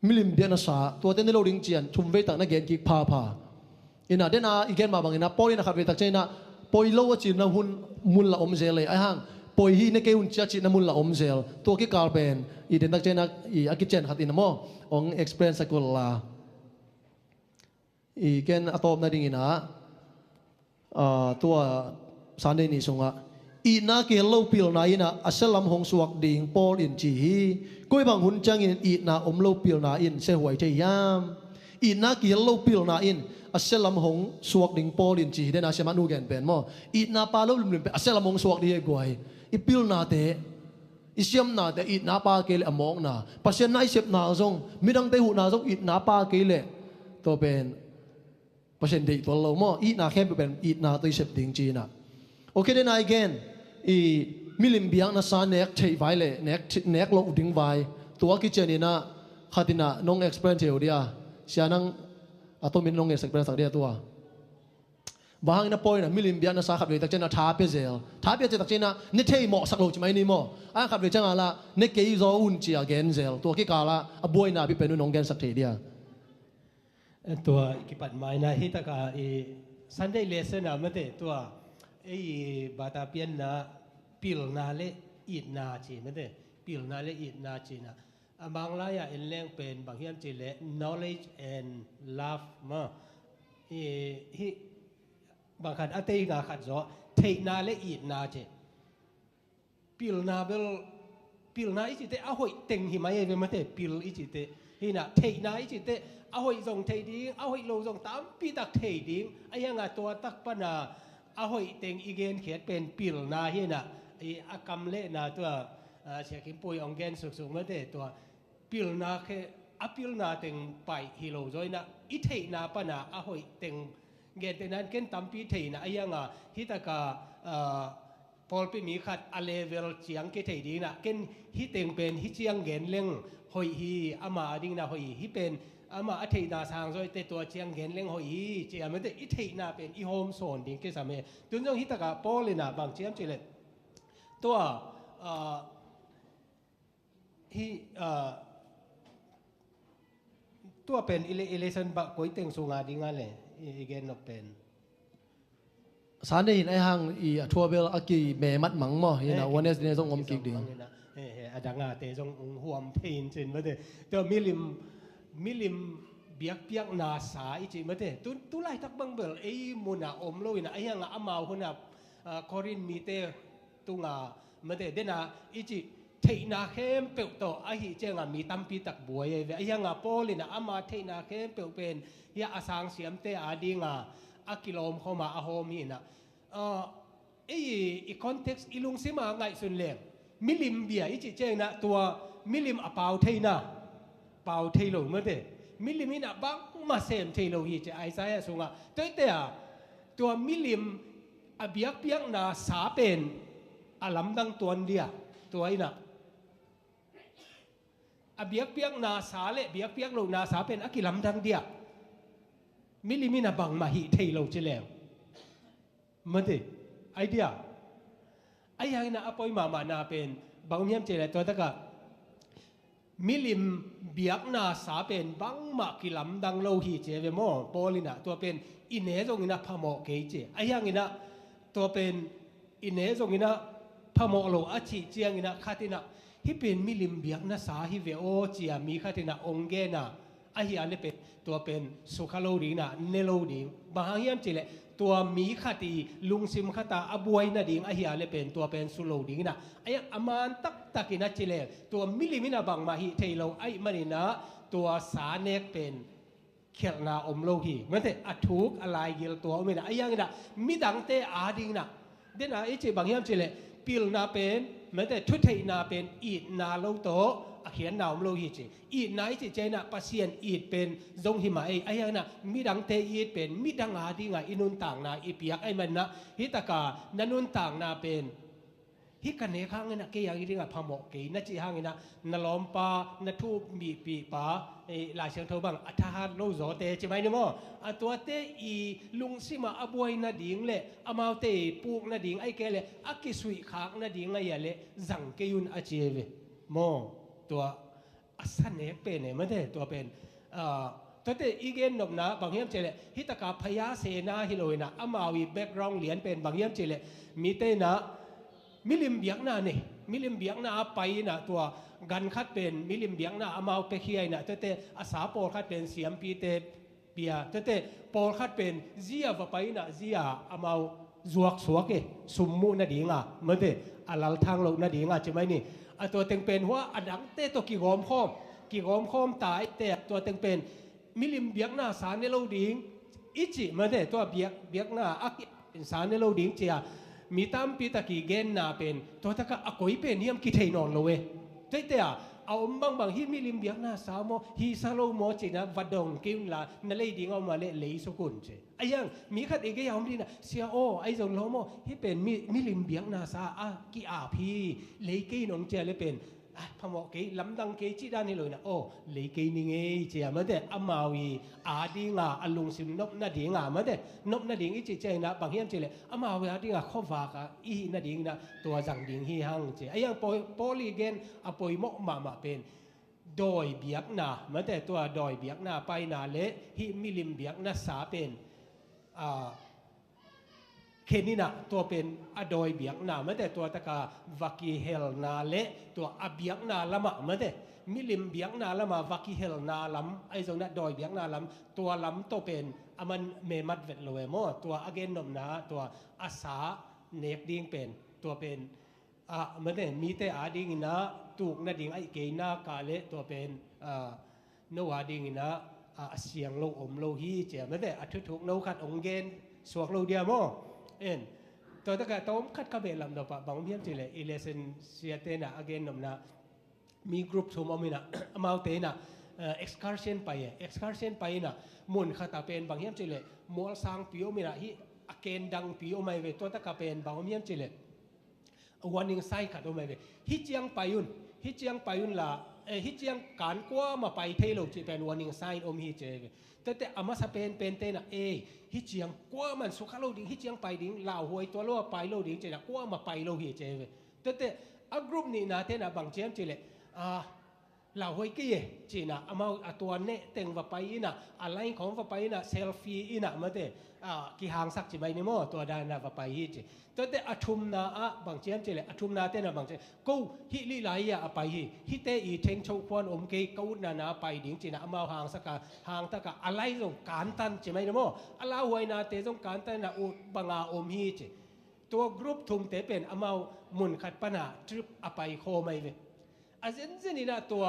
มิลิมเบียนสาตัวเต้นโลดิงเจียนชุมเวตักนักเกณฑ์กิกพาอินาเดนาอีเกนมาบางอินาปอยนะครับเวตักเจนะปอยโลวจีนะหุ่นมุลละอมเซลเลยไอ้ห่างปอยฮีนักเกหุ่นจีนะมุลละอมเซลตัวกิกาลเป็นอีเดนตักเจนะอีอากิเจนขัดอินโมองเอ็กซ์เพรสสกุลลาอีเกนอัตโตมนาดิงินะตัวสารเดนิสงะอีน่าเกลโลปิลนาอินะอัสลัมหงสวกดิ่งปอลอินจีฮีก้อยบางหุ่นจังอินอีน่าอมโลปิลนาอินเซหวยเจียมอีน่าเกลโลปิลนาอินอัสลัมหงสวกดิ่งปอลอินจีเดนาเชมานูเกนเป็นมั้งอีน่าปาโลลุมเป็นอัสลัมหงสวกดีกว่าอีปิลนาเตอิเซียมนาเตอีน่าปาเกลอมองนาปัจเจนนายเสพนาซงมิดังเตหุนาซงอีน่าปาเกลตัวเป็นปัจเจนเด็กตัวเรามั้งอีน่าแค่เป็นอีน่าตัวเสพดิ่งจีน่ะโอเคเดนายเกนอีมิลิมเบียงนะซาเนกเทไวเลยเนกลงดิ่งไวตัวกิจนี่นะขัดนะน้องเอ็กซ์เพรสเทียวเดียเสียนังอัตมินน้องเอ็กซ์เพรสสักเดียตัวบางนะปอยนะมิลิมเบียงนะซาขับเลยตักเจนะท้าเปเซลท้าเปเซลตักเจนะเนเทย์หมอกสักโลจิไม่นี่หมออ่ะขับเลยจังอะไรเนเกย์โซอุนจีอาเกนเซลตัวกิกาละอบวยนะพี่เป็นน้องเกนสักเทียเดียตัวกิปัดไม้นะฮิตกาซันเดย์เลสนะมันเตตัวบาตาเปียนนะปิลนาเลอีดนาจีมันเตปิลนาเลอีดนาจีนะบางรายเอ็นแรงเป็นบางอย่างจีเล knowledge and love มาฮิบางขันอัตติกาขัดจ่อเทนาเลอีดนาจีปิลนาเบลปิลนาอิจิเตอหอยเต็งหิมะเอเวมันเตปิลอิจิเตฮินะเทนาอิจิเตอหอยส่งเทดิ้งอหอยโลส่งตามปีตักเทดิ้งไอ้ยังตัวตักปนาอหอยเต็งอีเกนเขียนเป็นปิลนาฮินะไอ้อากำเละนาตัวเสียกิมปุยองเกนสุกๆมาเตตัวปิลนาแค่อปิลนาเต็งไปฮิโลจอยนะอิเทนาปนาอหอยเต็งเกนเตนั้นเกนตัมปีเทนะไอ้ยังฮิตากาพอลไปมีขัดอเลเวลเจียงเกเทดีนะเกนฮิเต็งเป็นฮิเจียงเกนเล่งหอยฮีอามาดิ้งนะหอยฮิเป็นอามาอเทนาสางจอยเตตัวเจียงเกนเล่งหอยฮีเจียมันเตอิเทนาเป็นอีโฮมโซนดิ้งเกสามเอตุนจงฮิตากาพอลนะบางเจียมเจเลตัวฮีตัวเป็นอิเลชันบะก๋วยเต็งสุงาดิ้งอะไรอีเกนนกเป็นสารได้ยินไอ้ห้างอีทัวเบลอากีแม่มัดหมังมั้งยันวันนี้เนี่ยต้องอมกิกดิ่งอาดังอาเตต้องห่วมเพนจินมาเถอะตัวมิลิมเบียกเปียกนาสาอีจิมาเถอะตุไลทักบังเบลไอ้มุนาอมโลยนะไอ้ยังอามาคนน่ะคอรินมีเตตุงามาเถอะเดน่ะอีจิเทนาเข้มเปิลโตไอ้หิเจงมีตั้มปีตักบัวไอ้ยังปอลินะอามาเทนาเข้มเปิลเป็นยาอาสังเสียมเตอาดิงอากิโลมเข้ามาอาโฮมีนะอีคอนเท็กซ์อีลุงซิมาไงสุนเล่มมิลิมเบียอีจิเจงนะตัวมิลิมอเปาเทนะเปาเทโลเมื่อเดมิลิมินะบังมาเซมเทโลฮีเจไอซายสุงะตัวมิลิมอเบียกเปียกนาสาเป็นอาลัมดังตัวเดียตัวไอ้น่ะอเบียกเปียกนาสาเละเบียกเปียกโลนาสาเป็นอากิลัมดังเดียมิลิมินะบังมาหิเทโลเจแล้วมันเดไอเดียไอ้ยังน่ะอปอยมานาเป็นบางเมียมเจแล้วตัวตะกะมิลิมเบียกนาสาเป็นบังมากิลัมดังโลหิเจเวโมโปลินะตัวเป็นอินเนซงอินะพะโมเกเจไอ้ยังน่ะตัวเป็นอินเนซงอินะพะโมโลอาชิเจียงอินะคาตินะฮิเป็นมิลิมเบียกนาสาฮิเวโอเจียมีคาตินะองเกนะไอ้เฮียนี่เป็นตัวเป็นสุขโลดีนะเนโลดีบางเฮียมเจเลยตัวมีคติลุงซิมคตาอบวยนะดิ่งไอเฮียเลยเป็นตัวเป็นสุโลดิ่งนะไอ้อามันตักกินะเจเลตัวมิลิมินะบังมาฮิเทโลไอ้มันนี่นะตัวสาเนกเป็นเขียนาอมโลหีมันแต่อัทุกอะไรเกี่ยวตัวไม่นะไอ้ยังนะมิดังเตอาดิ่งนะเดี๋ยวนะไอ้เจบางเฮียมเจเลปิลนาเป็นมันแต่ทุเทนาเป็นอีดนาโลโตเขียนนาวโลหิจิอีดไหนจิเจนะปัสเซียนอีดเป็นทรงหิมะไอ้ยังนะมิดังเตอีดเป็นมิดังอาดีงาอินุนต่างนาอีเปียกไอ้มันนะฮิตากานันุนต่างนาเป็นฮิกันเนข้างนะเกียงอีดีงาพามอกเกนัจิหางนะนลอมปานทูมีปีปาลายเชียงเทบังอัฐาโลโซเตจิไหมเนี่ยมั้งตัวเตอีลุงซิมาอบวยนาดิ่งเละอมาเตปูกนาดิ่งไอ้แกเละอักกิสุยขากนาดิ่งไอ้ยาเละจังเกยุนอาเจเว โมตัวอัสเนกเป็นเนี่ยมันได้ตัวเป็นตัวแต่อีกเอ็นนบนะบางเฮียมเจเลฮิตกาพยาเสนาฮิโลยนะอามาวีแบ็กกราวด์เหรียญเป็นบางเฮียมเจเลมีเตนะมิลิมเบียงนาเนี่ยมิลิมเบียงนาไปนะตัวกันคัดเป็นมิลิมเบียงนาอามาเปเคียนะตัวแต่อาสาโปคัดเป็นเสียมปีเตเปียตัวแต่โปคัดเป็นเจียวไปนะเจียอามาจวกสวกเอสมมุนาดีงาเหมือนเดอาลัลทางโลกนาดีงาใช่ไหมนี่ตัวเต็งเป็นว่าอันดังเตตัวกี่กอมข้อมตายแต่ตัวเต็งเป็นมิลิมเบียกหน้าสารในโลดิงอิจิมันได้ตัวเบียกหน้าอักเป็นสารในโลดิงเจียมีตามปีตะกี้เกนนาเป็นตัวตะกะอากอยเป็นเฮียมกิเทนอนเลยแต่เอาบางฮิมิลิมเบียกหน้าสาวโมฮิซาโลโมจินะวัดดงกินละนั่นเลยดิงเอามาเลยสกุลเจไอ้ยังมีขัดเอกยามดีนะเสียโอไอ้จงโลโมฮิเป็นมิลิมเบียกหน้าสากีอาพีเลยกินนเจเลยเป็นพะโมเกลำดังเกจิดานี่เลยนะโอ้เลยเกนี่ไงเจียมันแต่อามาวีอาดีงาอลุงสินนบนาดีงามันแต่นบนาดีอีจิเจนะบางเฮียมเจเลยอามาวีอาดีงาข้อฝากอีนาดีนะตัวจังดิงฮีฮังเจไอ้ยังโพลีเกนอปอยมกมาเป็นโดยเบียกนามันแต่ตัวโดยเบียกนาไปนาเละฮิมิลิมเบียกนาสาเป็นเคนี่นะตัวเป็นอโดยเบียกนาไม่แต่ตัวตะกาวักีเฮลนาเละตัวอเบียกนาละมะไม่แต่มิลิมเบียกนาละมาวักีเฮลนาลำไอ้ตรงนั้นโดยเบียกนาลำตัวลำตัวเป็นมันเมมัดเวทโลเวโมตัวอเกนนมนาตัวอาสาเนกดิ้งเป็นตัวเป็นไม่แต่มีแต่อาดิ้งนะตูกนาดิ้งไอ้เกน่ากาเละตัวเป็นโนวาดิ้งนะเสียงโลอมโลฮีเจ้าไม่แต่อัฐทุกโนขัดองเกนสวกโลเดียโมตัวตะกะต้มคัดกะเบลำดอกปะบางเพียงจิเลอีเลเซนเซียเตนะอเกนนำนะมีกรุ๊ปทุมอมินะมาเอาเตนะexcursion ไปนะมุนขัดตาเป็นบางเพียงจิเลมัวสังปิโอมินะฮิอเกนดังปิโอไม่เวตัวตะกะเป็นบางเพียงจิเลวันนึงไซขัดโอไม่เวฮิเจียงไปยุนละฮิเจียงการกว่ามาไปเทโลจิเป็นวันนึงไซอมฮิเจเวแต่อามาสเปนเป็นเตนะฮิเจียงกว่ามันสุขโลดิงฮิเจียงไปดิงลาวหวยตัวโลไปโลดิงเจนะกว่ามาไปโลฮิเจเวแต่กรุ๊ปนี้นะเตนะบางเจียมเจเลลาวหวยกี้จีนะอามาตัวเนเต็งว่าไปอีนะอะไรของว่าไปนะเซลฟี่อีนะมาเตกี่หางสักจีใบนี่มั้งตัวได้นะว่าไปฮิเจแต่อาชุมนาบางเจียมเจเลอาชุมนาเตนะบางเจกูฮิลีไลยะไปฮิเตอีเทงโชควนอมเกกูนาไปดิงจีนะอามาหางสักหางตะกะอะไรตรงการตันจีใบนี่มั้งอาลาหวยนาเตตรงการตันนะอุบังอาอมฮิเจตัวกรุ๊ปทุมเตเป็นอามามุนขัดปนาทริปอไปโคไม่เวอาเซนเซนี่นะตัว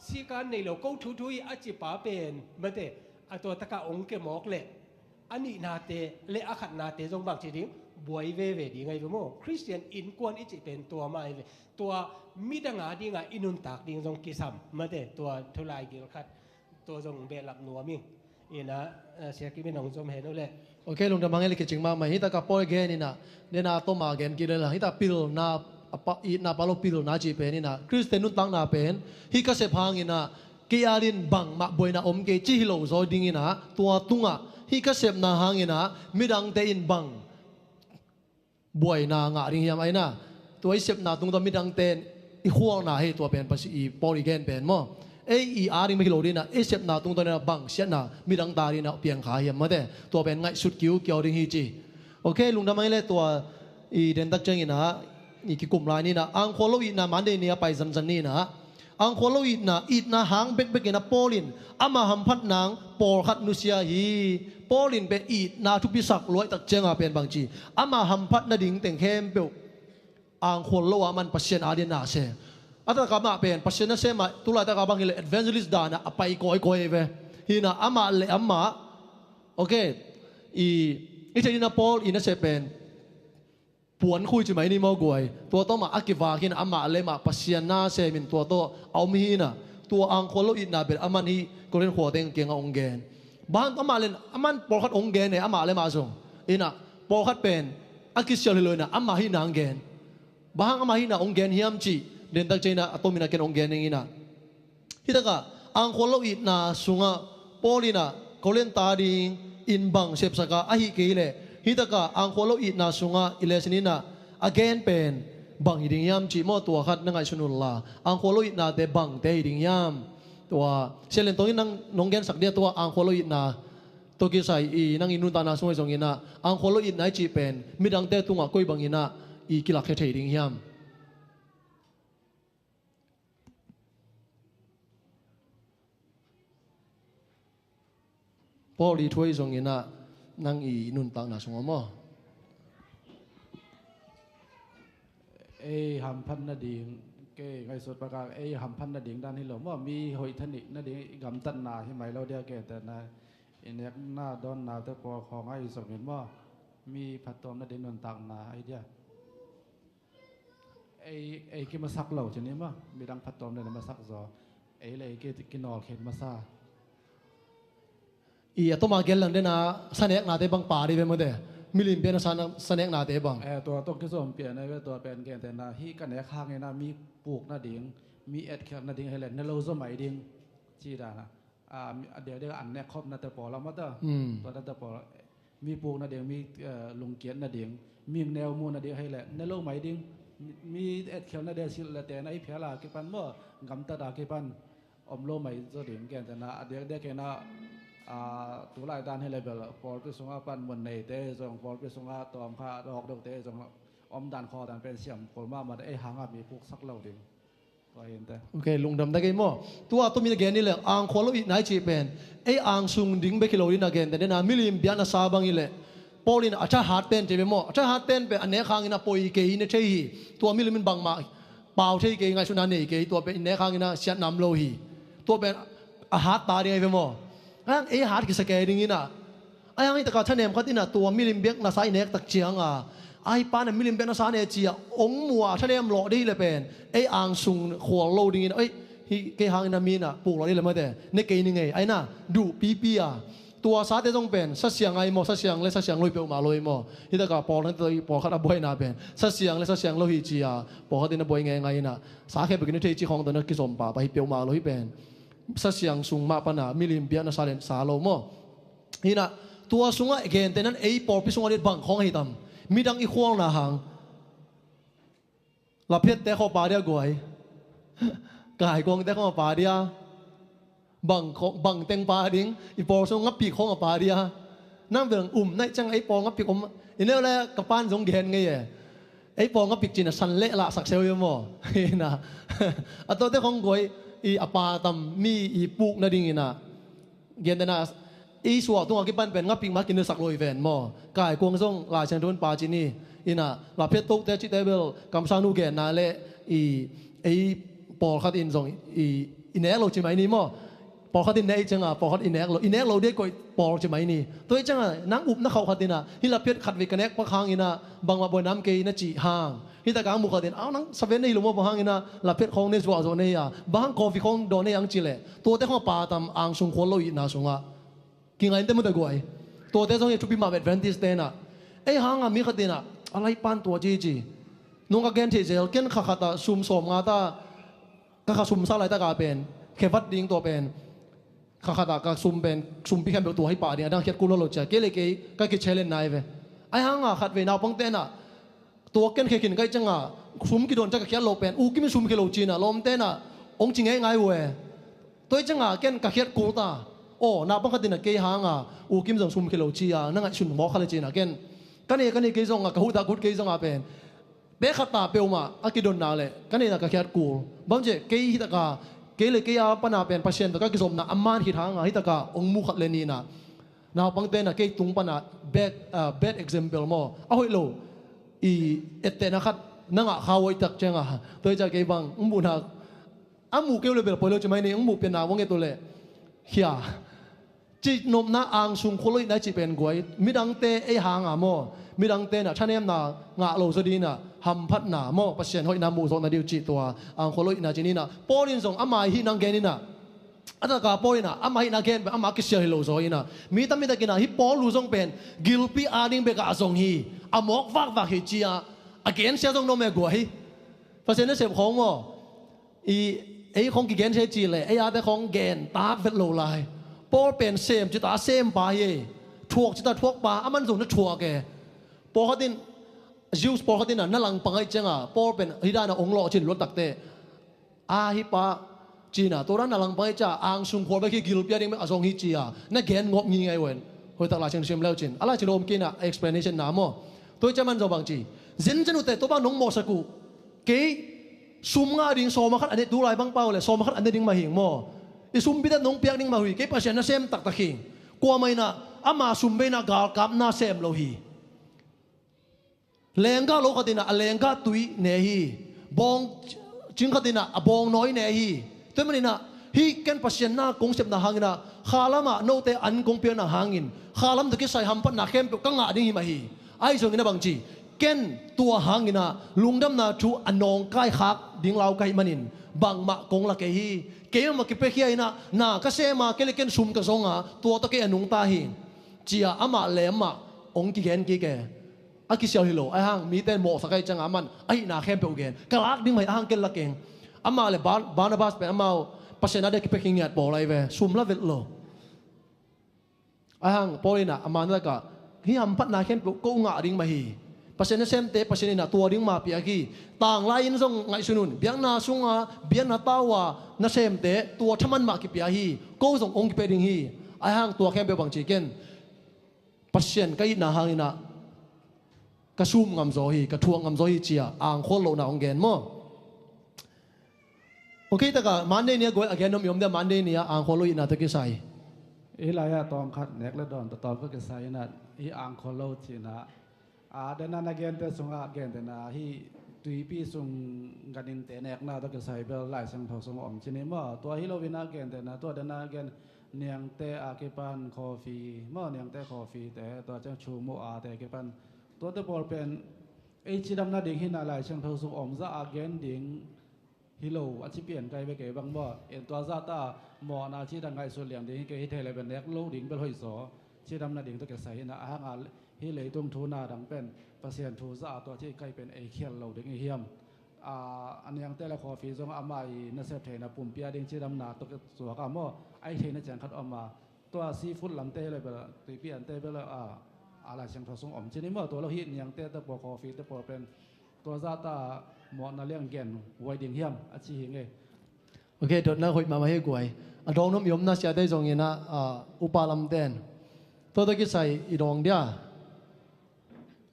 สีการในโลกกูทุยอาจิปาเป็นมันเตตัวตะกะองเกมอกเละอันนี้นาเตเลอาขัดนาเตตรงบางจีดิงบวยเวดีไงพี่โมคริสเตียนอินกวนอิจิเป็นตัวไม่ตัวมิดังอาดีงาอินุนตากดิงทรงกิซัมมาเตตัวทุลายกิลคัดตัวทรงเบลับนัวมิงอีนะเสียกิเป็นของจมเห็นนั่นแหละโอเคลุงจะมังเอลิกจิงมาไม่ฮิตากาปอยเกนี่นะเดนาโตมาเกนกิเลละฮิตาปิลนาอีนาปาโลปิลนาจีเป็นนี่นะคริสเตียนนุนตังนาเป็นฮิกาเซพางอินะกิอารินบังมาบวยนาอมเกจิฮิโลโซดิงอินะตัวตุงะฮิกาเซปนาหางอินะมิดังเตอินบังบวยนางะริงยามไอ้นะตัวไอ้เสพนาตรงตัวมิดังเตนอีห่วงนาให้ตัวเป็นภาษีปอลิเกนเป็นมั้งอีอาริงไม่ฮิโลดีนะไอ้เสพนาตรงตัวนั้นบังเสียนะมิดังตาดีนะเพียงขายมาแต่ตัวเป็นไงสุดคิวเกี่ยวดิงฮีจีโอเคลุงทำไมเลยตัวอีเดนตักเจงนะอีกกลุ่มรายนี่นะอังโคโลอีนะมันเดนี่ไปจันนี่นะอังโคโลอีนะหางเบกนะโปลินอามาหัมพัดนางปอขัดนุเซียฮีปอลินเป็นอีนาทุพิศักรวยตักเจงเป็นบางจีอามาหัมพัดนาดิ่งแต่งเข้มเปลอังโคโลอามันปัสเซนอาเดียนาเซอัตตะกามาเป็นปัสเซนเซมาตุลาตะกาบังฮิเลเอดเวนเจลิสต์ดานะไปก้อยเวฮีนะอามาเลอามาโอเคอีเจนี่นะปอลอีนะเซเป็นปวนคุยจะไหมนี่มอกวยตัวต้องมาอักิวาคินอามาเลมาปัสเซียนาเซมินตัวโตเอามีนะตัวอังโคโลอินนาเป็นอามันฮีก็เล่นหัวเต็งเกียงองเกนบ้านอามาเล่นอามันปอคัดองเกนเนี่ยอามาเลมาส่งอินะปอคัดเป็นอักิเซียลเลยนะอามาฮีนางเกนบ้านอามาฮีนาองเกนฮิมจีเดินตักเจนะอัตโตมินาเกนองเกนนี่นะฮิตากะอังโคโลอินนาสุงะปอลินะก็เล่นตาดิงอินบังเซปสกาอาฮิเกเลฮิตากะอังโคโลอินาสุงะอิเลสนินะอเกนเป็น บังดิงยามจีมอตัวขัดนังไอชนุลลาอังโคโลอินาเตบังเตดิงยามตัวเชลเลนตรงนี้นังนงแกนสักเดียตัวอังโคโลอินาตัวกิใส่อีนังอินุนตานาสมัยสงอินาอังโคโลอินาจีเป็นมิดังเตตุงะกุยบังอินาอีกิลักเทดิงยามพอลีถ้วยสงอินานังอีนุนตานาสงอมอหำพันนาดิงเก้ไงสุดประกาศหำพันนาดิงด้านที่หลงว่ามีหอยทนินาดิงกำตันนาใช่ไหมเราเดียวแก่แต่นะอินเนกหน้าดอนนาแต่พอของไอ้สมเห็นว่ามีผัดตอมนาดิงนนต่างนาไอเดียกินมาซักเหล่าชนิดว่ามีดังผัดตอมเนี่ยมาซักซอเลยกินออกเห็นมาซาตัวมาเกลังเดนะสเนกนาเตบังป่าดีไปหมดเลยมิลิมเปียนสเนกนาเตบังตัวต้องคิดส่วนเปลี่ยนในตัวเป็นแกนแต่นาฮีกันแหนข้างไงนะมีปลูกนาดิงมีเอ็ดแคนาดิงให้แหล่นในโลสมัยดิงจีดานะเดี๋ยวอันเนี้ยครบนาแต่ปอเรามาตัวนาแต่ปอมีปลูกนาดิงมีลุงเกียนนาดิงมีแนวมูนาดิงให้แหล่นในโลกใหม่ดิงมีเอ็ดแคนาเดียสิละแต่ในเพียลากิปันเมื่อกำตาดากิปันอมโลกใหม่ตัวดิงแกนแต่นาเดี๋ยวแกนาตัวลายด้านให้เลยแบบพอไปส่งปันบนในเตะส่งพอไปส่งตอมผ้าดอกดอกเตะส่งอมดันคอดันเป็นเสียมคนมาหางมีพวกสักเหล่าดิก็เห็นแต่โอเคลุงดำได้กี่มั้งตัวมีแต่แกนี่แหละอ่างโคโลอีนายจีเป็นอ่างซุงดิ้งเบคิโลลินาเกนแต่เดน่ามิลิมเบียนาซาบังอีเล่พอลินอาจจะฮาร์ดเป็นเจ็บมั้งอาจจะฮาร์ดเป็นเป็นอันเนี้ยข้างอินาปอยเกย์เนี่ยใช่ฮีตัวมิลิมินบังมาเปล่าใช่เกย์ไงสุนันเนี่ยเกย์ตัวเป็นอันเนี้ยข้างอินาเสียน้ำโลฮีตัวเป็นฮาร์ดตาเดียเป็นมั้งฮาร์ดกิสเกย์ดิ้งอินาไอ้ตะการท่านเอ็มเขาที่น่ะตัวมิลิมเบียกนาซายเน็กตักเจียงไอ้ป้าเนี่ยมิลิมเบียกนาซายเนจีองมัวท่านเอ็มหล่อได้เลยเป็นอ่างซุงขวดโลดิ้งอินาเกย์หางอินามีน่ะปลูกเราได้เลยมั้ยแต่ในเกย์นี่ไงไอ้น่ะดูปีตัวซาเตจงเป็นสักเสียงไอ้หมอสักเสียงเลยสักเสียงลอยเปล่ามาลอยหมอที่ตะการปอนั้นตัวปอขัดบ่อยน่ะเป็นสักเสียงเลยสักเสียงลอยจีปอขัดที่น่ะบ่อยไงน่ะสาแค่ไปกินที่จีของตัวนั้นกิสมป่าไปเปล่ามาลอยเป็นสักเสียงซุงมาปะน่ะมิลิมเบียกนาซาเลนสาโลหมอนี่น่ะตัวซุงอ่ะเกณฑ์แต่นั้นปอพิซุงอ่ะเด็ดบังของให้ทำมีดังอีควงน่ะหางลับเพชรแต่เขาป่าเดียวกวยกายกวงแต่เขาป่าเดียบังเต็งป่าดิ้งอีปอซุงงับปีกของป่าเดียนั่งเบิ่งในจังปองับปีกอีเนี่ยแหละกับป้านสงเกณฑ์ไงปองับปีกจีน่ะสันเละละสักเซลอยู่หมอนะตัวแต่ของกวยอีอปาตัมมีอีปุกนาดิ้งน่ะเกณฑ์แต่น่ะสัวตัวกิปันเป็นงับปีกมากินสักลอยแวนหมอกายกวงส่งลายเชิงทุนป่าจีนี่น่ะลาเพชรตกแต่จิตเตเบิลกำซานูเกณฑ์น่ะเละปอขัดอินส่งอีเนกเราใช่ไหมนี่หมอปอขัดอินเนกจังปอขัดอินเนกเราได้ก่อยปอใช่ไหมนี่ตัวจังนังอุบนักเขาขัดอินฮิลาเพชรขัดวิกเนกปะค้างอินบางมาบนน้ำเกยน่ะจีห่างฮิตากางบุขัดอินนังสเวนนี่ลงมาบางห่างอินลาเพชรของเนี่ยสัวส่วนเนี่ยบางคอฟีของโดนเนี่ยยังจีเล่ตัวแต่ของป่าตามอ่างซุงคนเราอินน่ะซุงกินไงแต่ไม่ได้กวยตัวแต่ส่งชุบปีมาเป็นแฟนติสเตน่ะห่างมีขัดอินอะไรปานตัวจีนุ่งกางเกงเฉยๆเกณฑ์ขัดซุ่มสมงาตาก็ซุ่มซาอะไรตากาเป็นเคฟัดดิ้งตัวเป็นขัดก็ซุ่มเป็นซุ่มพี่แคมเบลตัวให้ป่าเนี่ยดังเขียนกุลโลจ้ะเกลี่ยก็คิดเชลเลนนายเว้ห่างขัดเวน่าปังเต้น่ะตัวเกณฑ์กินก็จังซุ่มกิโดนจะเขียนโลเป็นกิมซุ่มกิโลจีน่ะลมเต้น่ะองจริงไงเว้ตัวจังเกณฑ์ก็เขียนกุลตาน่าปังขัดน่ะเกย์ห่างกิมจังซุ่มกิโลจีนั่งชุนหมอขัดจีน่ะเกณฑ์กันนี่เกย์จงกะหูตากุดเกย์จงเป็นเบคตาเปียวมากิโดนนาเลยกันนี่นะก็แค่กูบางเจเกย์ฮิตกาเกย์เลยเกย์ปนาเป็นพัชเชนตก็กิสมนะอัมมันฮิตหางฮิตกาองมุขัดเลนีนะนาบางเตนะเกย์ตุงปนาbad example มอเอาให้โลเอเตนะคัดนั่งข้าวไว้ตักเจงตัวจะเกย์บางบุญหักมูเกย์เลยเปล่าปล่อยเลยจะไม่เนี่ยมูเป็นนาวงเกตัวเลยเฮียจีนมนะอ่างซุงโคลุยได้จีเป็นกวยมิดังเตหางมอมีดังเตน่ะท่านเอ็มน่ะงะโลซดีน่ะหำพัดน่ะมอปัสเซียนหอยนามูส่งนาดิวจิตัวอังโคโลอินาจินี่น่ะปอลินส่งอามาฮินังเกนี่น่ะอัตตากาปอลิน่ะอามาฮินังเกนอามาคิเชียฮิโลโซอิน่ะมีตามีตะกิน่ะฮิปอลูส่งเป็นกิลปีอาดิงเบกะส่งฮีอามอกวักฮิจีอาอเกนเสียส่งโนเมกวยปัสเซียนเสพของมอของกิเกนเชจีเลยอาแต่ของเกนตาเฟโลไลปอเป็นเซมจิตาเซมปาเยทวกจิตาทวกปาอามันส่งนั่นทวกแกปอเขาดิน Jews por khatina nalang pangai chenga por pen hidana onglo chin lot takte a hi pa china toran nalang pangai cha ang sung khor ba ki gil pia ding azong hi chia na gen ngop ngi ngai wen hoi tak la chen sim leo chin ala chilom kina explanation na mo toi chaman zo bang chi zen zen ute to ba nong mo saku ke sum nga ding so ma khat ane du lai bang pau le so ma khat ane ding ma hing mo I sum bidat nong piak ding ma hui ke pasien na sem tak taking kwa mai na ama sum be na gal kap na sem lo hi lenga lo khatina alenga tui ne hi bong ching khatina abong noi ne hi temanina hi ken pasien na concept na hangina khalama no te an kong pia na hangin khalam de ki sai ham pat na khem ka nga ding hi ma hi ai jong ina bang chi ken tua hangina lungdam na thu anong kai khak ding lau kai manin bang ma kong la ke hi ke ma ki pe khia ina na ka se ma ke le ken sum ka zonga tua to ke anung ta hi chia ama le ma ong ki gen ki ke aki sial hilo ai hang mi ten mo sakai chang aman ai na khem pe ugen kalak ding mai hang kel la keng ama le Barnabas pe amao pasena de ki pe kingat po lai ve sum la vet lo ai hang polina aman la ka hi am pat na khem ko nga ding ma hi pasena sem te pasena na tua ding ma pi aki tang lai in song ngai sunun biang na sunga bian na tawa na sem te tua thaman ma ki pi hi ko song ong ki pe ding hi ai hang tua khem pe bang chi ken pasien kai na hangina ka sum ngam zo hi ka thuang ngam zo hi chia ang khol lo na ong gen mo okay ta ka Monday ne go again nom yom de Monday ne ang khol lo ina ta ki sai e la ya tong khat nek la don ta ton ko ke sai na i ang khol lo chi na de na na gen te sung a gen te na hi tui pi sung ganin te nek na ta ke sai bel lai sang tho sung om chi ni mo to hi lo wina gen te na to de na gen niang te a ke pan coffee mo niang te coffee te to chang chu mo a te ke panตัวเตปอลเป็นไอชีดำนาดิ่งหินาลายเชิงเทาสุอมซาอาเกนดิ่งฮิโลอาชีเปลี่ยนไกลไปเก๋บางบ่เอ็นตัวซาตาหมอนาชีดังไงส่วนเหลี่ยมดิ่งเกฮิเทเลเป็นเน็กโลดิ่งเป็นหอยสอชีดำนาดิ่งตัวเกษยนาหางาฮิเลยตรงทูนาดังเป็นเปอร์เซ็นต์ทูซาตัวที่ไกลเป็นไอเคียนโลดิ่งเฮียมอันยังแต่ละคอฟีซงอามาอีนัเซฟเทนะปุ่มเปียดิ่งชีดำนาตัวสัวกามอไอเทนะแจงคัดออกมาตัวซีฟู้ดลำเตเลยเป็นตีเปียนเตเป็นเลยอะไรเชิงทศงอมชนิดเมื่อตัวเราเห็นอย่างเตะตะปอกอฟีตะปอเป็นตัวซาตาหมอนาเลี้ยงแกนไว้ดิ่งเฮียมอาชีพเองโอเคดนะคุยมาให้กวยอดองน้ำยมน่าเสียได้จงยินะอุปาลัมเตนตัวตะกี้ใส่อีดองเดีย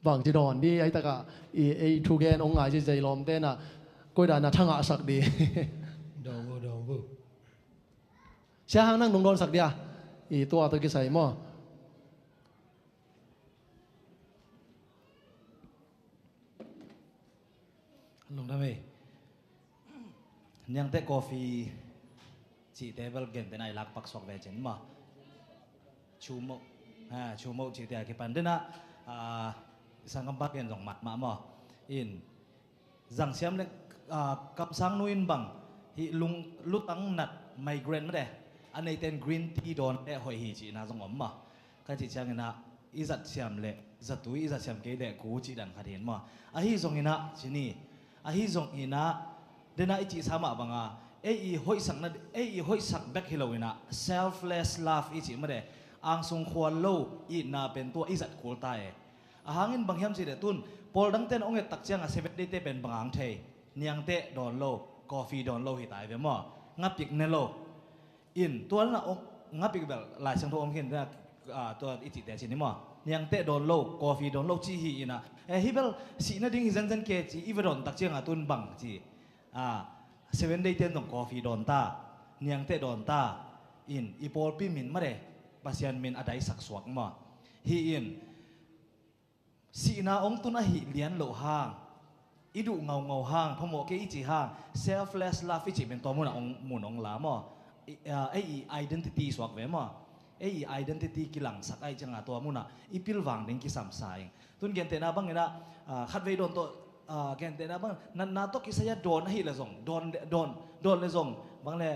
บางจีดอนดีไอ้ตะกะไอ้ทูแกนองค์อาจจะใจลมเตน่ะกวยดานะทั้งอาสักดีดองบูเสียหางนั่งนงโดนสักเดียอีตัวตะกี้ใส่หม้อลงได้ไหมยังแต่กาแฟจีเทเบิลเกนแต่นายลักปักสวกเวจินมาชูโมจีเทียกิปันเดนะสังกัมปักเกนส่งมัดมาหม้ออินจังเสียมเล็กกับสังนุอินบังฮิลุงลุตังนัดไมเกรนไม่ได้อันนี้เป็นกรีนทีโดนได้หอยฮีจีน่าส่งอมมากันจีเชียงนะอิจัดเสียมเล็กจัดตุยอิจัดเสียมเกยเด็กกูจีดันขัดเห็นมาอาฮีส่งนะที่นี่อาฮิจงอินะเดน่าอิจิสามาบังอาหอยสักนั่นหอยสักแบกฮิโลวินะ selfless love อิจิมาเดอังสงควรโลอินาเป็นตัวอิจัดกูลตายหางอินบางยามสิเดตุนพอดังเต้นองเอตักเจียงเซเว่นได้เตเป็นบางอังเทเนียงเตดอนโลกาแฟดอนโลหิตายเวมองับปิกเนโลอินตัวนั้นงับปิกแบบหลายเชิงทองเห็นนะตัวอิจิแต่ชินิมอเนียงเตดอนโลกาแฟดอนโลจีฮีอินะฮิเบลสีนั่นดิ่งจันเกจีอีเวรอนตักเชียงตุนบังจีเซเว่นได้เต้นตรงกาแฟดอนตาเนียงเตดอนตาอินอีโพลปีมินมาเดปัสยานมินอดัยสักสวกมาฮีอินสีนาองตุนฮิเลียนโลหางอีดูเงาหางพอหมอเกอิจิหาง selfless love อิจิเป็นตัวมุนองมุนองลามอidentity สวกเวมอidentity กิลังสักไอจังตัวมุนอีพิลวังดิ่งกิสามสายตุนเกนเตน่าบังเงินะขัดเวดอนตัวเกนเตน่าบังนาโตกิสยาโดนให้เลยส่งโดนเลยส่งบางเลย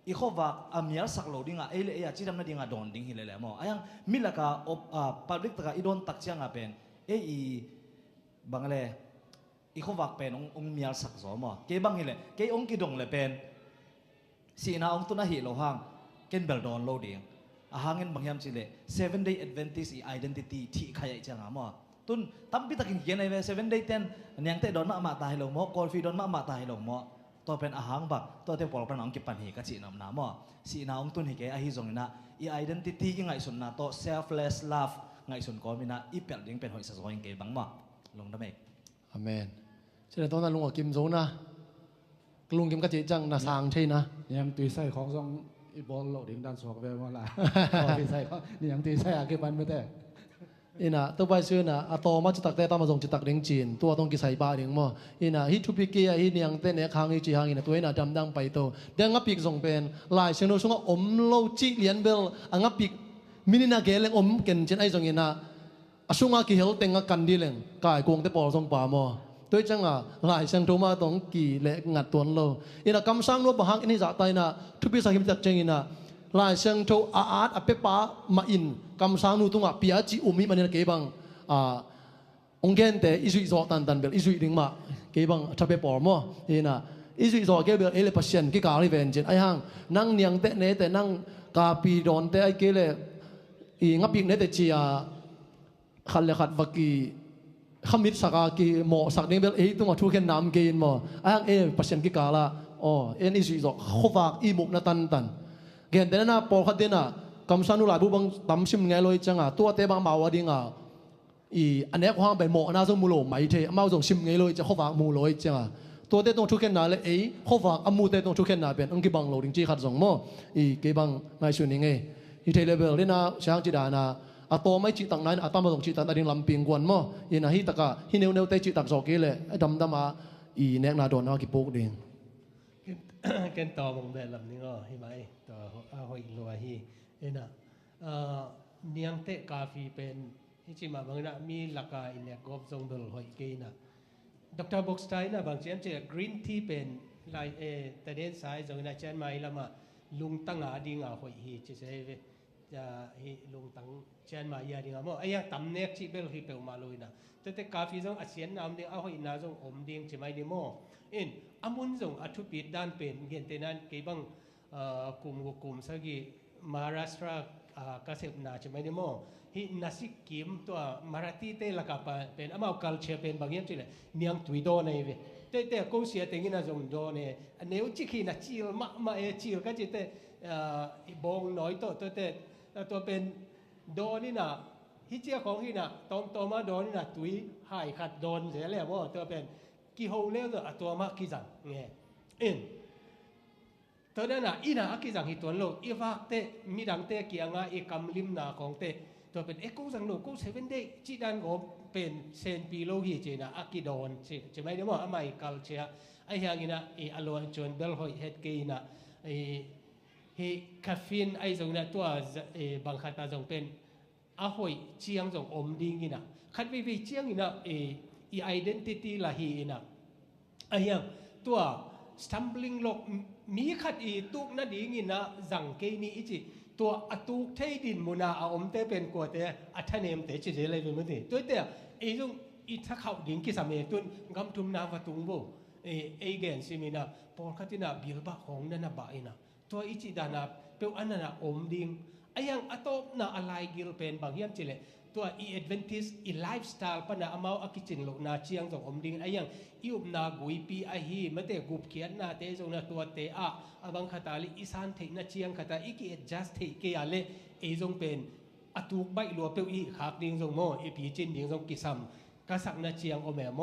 อีข้อว่าเมียสักโลดิ่งเลยจีดำนั่นดิ่งโดนดิ่งให้เลยแหละมอยังมิลกาpublic ตะกาอีโดนตักเชียงเป็นบางเลยอีข้อว่าเป็นองเมียสักสมอเก็บบังให้เลยเก็บองกิดงเลยเป็นสีนาองตุนหิโลหางเกนเบลโดนโลดิ่งหางเงินบางยามสิเลย 7 day Adventist identity ที่ขยายจังหามอ ตุนตั้มพิตักเขียนใน7 day 10เนียงเตดอนมาตายลงหมอกอลฟีดอนมาตายลงหมอตัวเป็นอาหารบักตัวเตปอลปนองกิปันเหกะสินำนาหมอสีนาองตุนเหกะอหิจงนะอี identity ยังไงสุนนะโต selfless love ไงสุนก็มีนะอีเปียดิงเป็นหอยสะสอยเกบังหมอลงได้มั้ยอาเมนเช่นตอนนั้นลุงกิมโซนะลุงกิมก็จิจังนะสางใช่นะยังตุยใส่ของซองอีบอลโลดิงด้านสอกเวมาละตุยใส่เขานี่ยังตุยใส่อาเกบันไม่ได้อินะตัวไปซื้อนะอะตอมาจิตักแต่ตามมาส่งจิตักเริงจีนตัวต้องกิใส่บาเริงมออินะฮิทุปิเกียฮิเนียงเตเนคางฮิจิหางอินะตัวอินะดำดังไปโตเดงงับปีกส่งเป็นลายเชโนซุงอมโลจิเลียนเบลอังับปีกมินินาเกเลงอมเกนเจนไอส่งอินะอสุงากิเฮลเต็งกันดีเลงกายกงเตปอลส่งปามอตัวจังอ่ะลายเชนโทมาต้องกี่เลงัดตัวโลอินะกำสังโนบะหังอินิจะตายนะทุปิสาหิมจักเจงอินะลายเชนโทอาร์ตอเปปามาอินกำสังนูตุงอ่ะปิอาจิอุมิมันนะเกบังองเกนเตอิสุอิโซตันเบลอิสุอิดิงมาเกบังทับเปปอร์มอเฮนะอิสุอิโซเกเบลเอเลปัสเซียนกิกาลิเวนเจนไอฮังนั่งเนียงเตเนเตนั่งกาปีดอนเตไอเกเลอีงับปีกเนเตจีอาขันเลขัดวักีขมิดสักกีหมอสักนิงเบลเอตุงอ่ะทุกเข็นน้ำเกนมอไอฮังเอปัสเซียนกิกาละอ๋อเอ็นอิสุอิโซขวากอีมุกนาตันเกนเตน่าปอลขัดเดน่ากำสันนุลายบุบังตั้มชิมไงลอยจังอ่ะตัวเตบังมาวดิงอ่ะอีอันนี้ความเป็นหมอน่าจะมูโลไม่เทมาส่งชิมไงเลยจะข้อฝากมูลอยจังอ่ะตัวเตต้องทุกข์นาเลยข้อฝากอามูเตต้องทุกข์นาเป็นอังกฤษบังโลดิงจีขัดส่งมั่วอีเก็บังไงส่วนนี้ไงอีเทเลเบลนี่นะช่างจีดานะอะตัวไม่จีตังนั้นอะตามาส่งจีตังแต่ดิ่งลำปิงกวนมั่วอีน่ะฮิตะกะฮิเนวเตจีตังสอกเกเลยไอ้ดำมาอีเนกนาโดนเอากี่ปุ๊กดิ่งเกันต่อมงแบบลำนี้ก็ใช่ไหมต่ออาหอยลัวฮีนะเนียงเตกาฟีเป็นที่จิมาบางนะมีหลักการอินเดียกอบทรงดลหอยเกนะดร.บ็อกสไตน์นะบางเช่นเจอกรีนทีเป็นลายแต่เด่นสายตรงนั้นเช่นไม่ละมาลุงตั้งอาดิงอาหอยฮีจะใช้จะลุงตั้งเช่นไม่ยาดิงอาโมไอ้ยังตำเนกชิเบลฮีเปลมาเลยนะแต่กาฟีทรงอาเซียนน้ำดิงอาหอยน่าทรงอมดิงจะไม่ดิโมอามุนทรงอัทุปิดด้านเป็นเห็นแต่นั้นเก็บังกลุ่มสักมาราสตราเกษตรนาจะไม่ได้มองฮินาซิกิมตัวมาราตีเตลักกับเป็นอามาคัลเชเป็นบางอย่างจีเลยเนียงตุยโดในเวแต่กูเสียแต่งินาจงโดเนี่ยอันนี้อุจิขีน่ะจิลมาจิลก็จีเตบงน้อยตัวเป็นโดนี่น่ะฮิเจียของฮิน่ะตัวมาโดนี่น่ะตุยหายขัดโดนเสียแล้วว่าตัวเป็นกิโฮเล่ตัวมากิจังเงี้ยตอนนั้นอีน่ากิจังฮิตวนโลอีฟักเตมีดังเตกียงอีกำลิมนาของเตตัวเป็นกูจังโลกู7 day จีดันก็เป็นเซนปีโลฮีเจนะอากิดอนจะไม่ได้ว่าไม่กัลเชียไอ้ยังอินะอโลนจวนเบลหอยเฮดเกนะคาเฟนไอ้ตรงนั้นตัวบางขัดตาตรงเป็นอาหอยเชียงตรงอมดิ้งอินะขัดวิเชียงอินะidentity ละฮีอินะไอ้ยังตัว stumbling block มีขัดตุกนั่นดิ่งนะจังเกนี่อีจิตัวตุกเทดินมุนาอมเตเป็นกว่าเตอัฐเนมเตจิเจเลยเป็นมั้งตัวเตจงอีทักเขาดิ่งกิสามตุนกำทุมนาวัตุงโบเกนซิมินาพอขัดนะบิลบะของนั่นนะบ่ายนะตัวอีจิดานะเปียวอันนั้นนะอมดิ่งไอ้ยังอัตบนะอะไรกิลเป็นบางอย่างจิเลตัวadvantageไลฟ์สไตล์ปะนะอามาอากิจินโลนาเชียงตรงอมดิ่งไอ้ยังอิบนากุยปีไอฮีมาเตะกุบเขียนนาเตะจงนาตัวเตะบางขตาลิอิสานเทนาเชียงขตาอีกิ adjust เทเกียเลจงเป็นอตุกใบลัวเปียวอีขักดิ่งจงโมปีจินดิ่งจงกิซัมกษักนาเชียงโอแมโม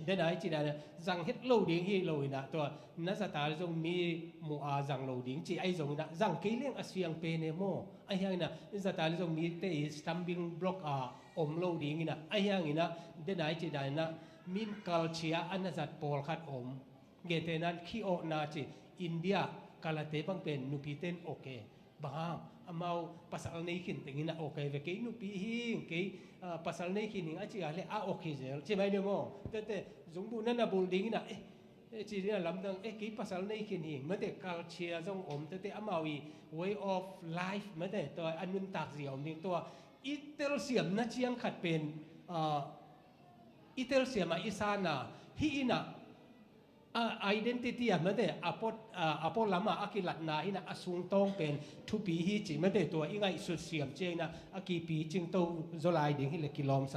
เดนไอจินาจังเฮ็ดโลดิ่งฮีโลนะตัวนัสตาจงมีมูอาจังโลดิ่งจีไอจงนะจังเกลี้ยงอาเซียงเปเนโมไอ้ยังนะนัสตาจงมีเตะ stumbling block อมโลดิ่งนะไอ้ยังนะเดนไอจินานะมินคัลเชียอันนั้นจัดโพลขัดอมเกตนั้นขี้อนาจิอินเดียกาลเตบังเป็นนุพิเตนโอเคบางอามาภาษาในขินติงินะโอเคเวกนุพิหิงเกภาษาในขินหิงอาจิอาเลโอเคเจลใช่ไหมเดโมแต่จงบุนั่นนะบุลดิ่งนะจีนี่ลำดังเกภาษาในขินหิงเมื่อแต่คัลเชียจงอมแต่อามาวี way of life เมื่อแต่ตัวอันนุนตักเสียอมดิ่งตัวอิตาลีเสียมนัดเชียงขัดเป็นอิตาลีเสียมาอิสานาฮีน่ะidentity มันเดอพอลามาอากิลัดนาฮีน่ะอสุงตองเป็นทุปีฮีจิมันเดตัวอีไงสุดเสียมเจนะอากิปีจิงโตโซลายดิ่งฮีเลกิลอมไซ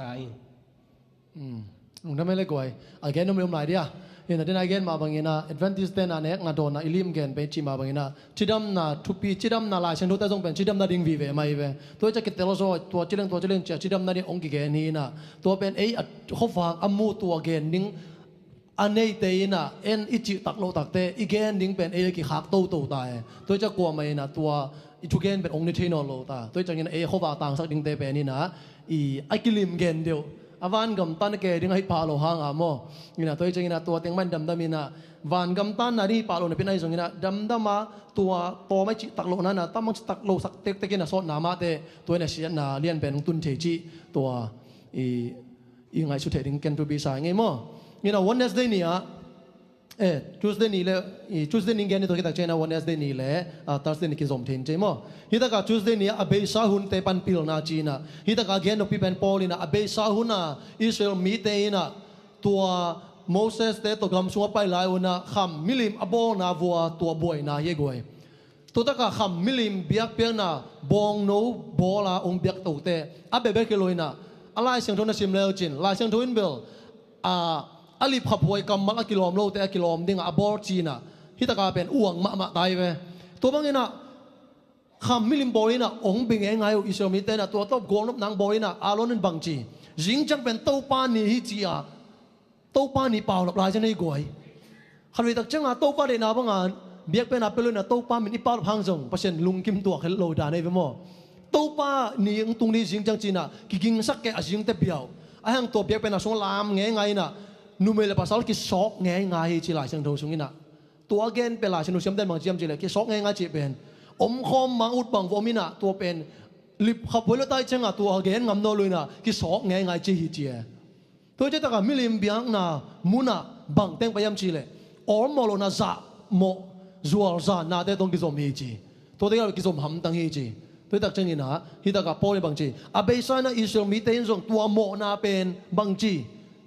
Namai le koi again no mai dia ina den again ma bangina advantage ten ane nga dona ilim gen pe chi ma bangina chidam na thupi chidam na la chen do ta jong pen chidam na ding vi ve mai ve to cha kitel so to chileng chidam na ni ong ki gen ni na to pen ei khofang amu to again ning anei te ina en ichi tak lo tak te again ding pen ei ki khak to ta to cha kwa mai na to i thu gen pen ong ni thino lo ta to cha ngin ei khowa tang sak ding te pe ni na i akilim gen deu awan gam tan ke ding hai pa lo hang amo ina toi chengina to teng man dam damina van gam tan na ri pa lo na pinai zongina dam dama tua to mai chi tak lo na na tamang tak lo sak tek tekina so na ma te to na sian na lian pen tun the chi to i ngai su the ding ken to bi sa ngai mo ina Wednesday ni a Tuesday ni le Tuesday ni gen ni to kita chena Wednesday ni le Thursday ni ki zom thin che mo hita ka Tuesday ni abe sa hun te pan pil na chi na hita ka gen no pi pen polina abe sa hun na Israel mi te ina tua Moses te to gam sunga pai lai una kham milim abo na vua tua boy na ye goi to ta ka kham milim biak pe na bong no bola ong biak to te abe be ke loina alai seng thon na sim leo chin lai seng thoin bel ali phapoi kam ma kilom lo te kilom ding abor china hitaka pen uang ma tai ve to bangena kham milim borina ong bing engai Israel mi te na to top gong nop nang borina alonin bangchi jing chang pen to pa ni hi chia to pa ni pau lap lai chen nei goi khalwi tak chang a to pa de na banga biak pen apelo na to pa min ipal phang jong pasen lung kim tua khel lo da nei ve mo to pa ni ung tung ni jing chang china ki ging sak ke a jing te biao a hang to biak pen a song lam nge ngai na numele pasal ki sok nge ngai chi lai sang tho sungina to again pe la chenu siam den mang chiam chi le ki sok nge ngai chi pen om khom mang ut bang vomina to pen lip khap bolo tai changa to again ngam no luina ki sok nge ngai chi hi chi to je ta ka milim biang na muna bang teng payam chi le or molo na za mo zual za na de dong ki zom hi chi to de ki zom ham tang hi chi to tak chang ina hi ta ka pole bang chi abe sa na Israel mi ten zong tua mo na pen bang chi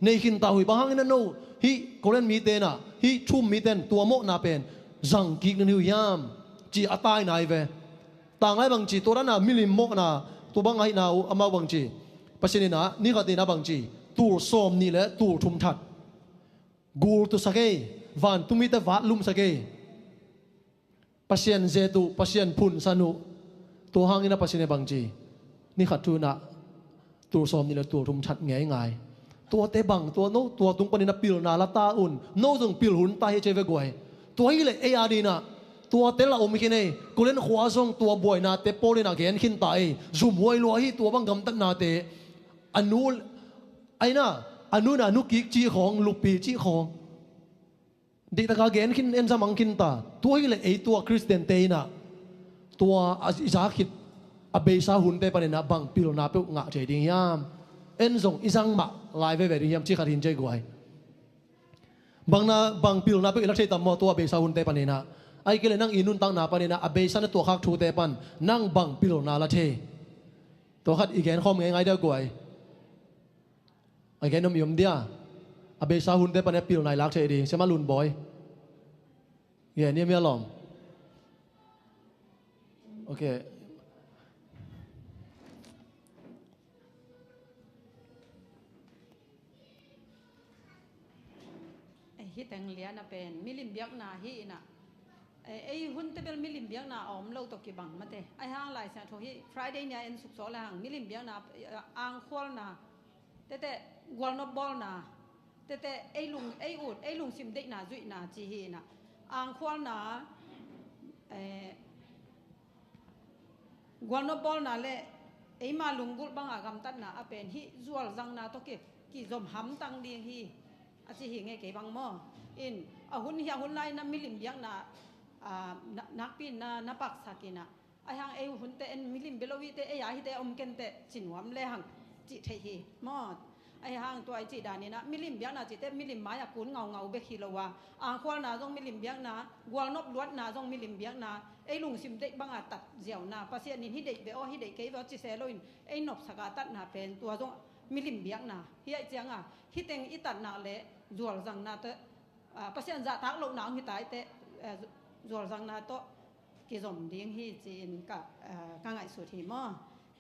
nei hin ta hui bahang na no hi koren mi te na hi chum mi ten tua mo na pen zang ki na hu yam chi atai nai ve tang ai bang chi to na milim mo na to bang ai na ama bang chi pasini na ni ka te na bang chi tur som ni le tur thum that gur tu sake van tu mi te va lum sake pasien je tu pasien phun sanu to hang ina pasine bang chi ni khat tu na tur som ni le tur thum that ngai ngaiตัวเตบังตัวโนตัวตุงปนินาปิลนาลาตาอุนโนจงปิลหุนตาเฮเจเวกวยตัวฮีเลเออาดีนาตัวเตละอมิคินเอกุเลนขวาซงตัวบวยนาเตโปลินาเกนขินตาเอซุมหวยลัวฮีตัวบังกำตันนาเตอนุไอน่าอนุนานุกิกจีของลูปีจีของดิตากาเกนขินเอ็นซามังขินตาตัวฮีเลเอตัวคริสเตียนเตน่ะตัวอิสาคิดอเบซาหุนเตปนินาบังปิลนาเปงะเจดิงยามเอ็นซงอิซังมาลายเวเวริยามชิคารินใจกวยบางนาบางปิลนาเป็นอิลักเทตัมมอตัวเบซาหุนเตปันนะไอ้เกลนั่งอินุนตั้งนาปันนะอเบซานะตัวคักทูเตปันนั่งบางปิลนาละเทตัวขัดอีแกนข้อมง่ายๆเดียวกวยไอ้แกนนมยมเดียอเบซาหุนเตปันเนี่ยปิลนายลักเทดีใช่ไหมลุนบอยเย่เนี่ยมีอารมณ์โอเคฮิตังเลียนะเป็นมิลิมเบียกนาฮีนะไอหุ่นเตเปลมิลิมเบียกนาออมโลตกิบังมาเตไอห้างหลายเสียโทฮี Friday เนี่ยเอ็นสุกโซลางมิลิมเบียกนาอ่างควอลนาแต่กวลนบบอลนาแต่ไอลุงซิมเด็กนาจุยนาจีฮีนะอ่างควอลนากวลนบบอลนาเลไอมาลุงกุลบังอากำตันนาเป็นฮีจวลจังนาตกิกี่จมหำตังดีฮีอาจจะเห็นไงเก็บังมออินหุ่นเฮียหุ่นไล่น้ำมิลิมเบียกนานักปีนนับปักสักินะไอหังไอหุ่นเตนมิลิมเบลวิเตไอยาฮิเตอมเกนเตจินวมเลหังจิเทฮีมอไอหังตัวไอจิดานี่นะมิลิมเบียกนาจิเตมิลิมมายากุนเงาเบคิโลวาอ่างควานาจงมิลิมเบียกนากวลนบลวดนาจงมิลิมเบียกนาไอลุงซิมเด็กบังอาตัดเจียวนาปัสเซียนินฮิเด็กเบอฮิเด็กเกย์จิเซโลอินไอนบสกัดตัดนาเป็นตัวจงมิลิมเบียกนาเฮียเจียงอ่ะฮิเตงอิตัดนาเลjual zang na te pasien za tak lo nang hi tai te jual zang na to ki zom ding hi chin ka ngai su thi mo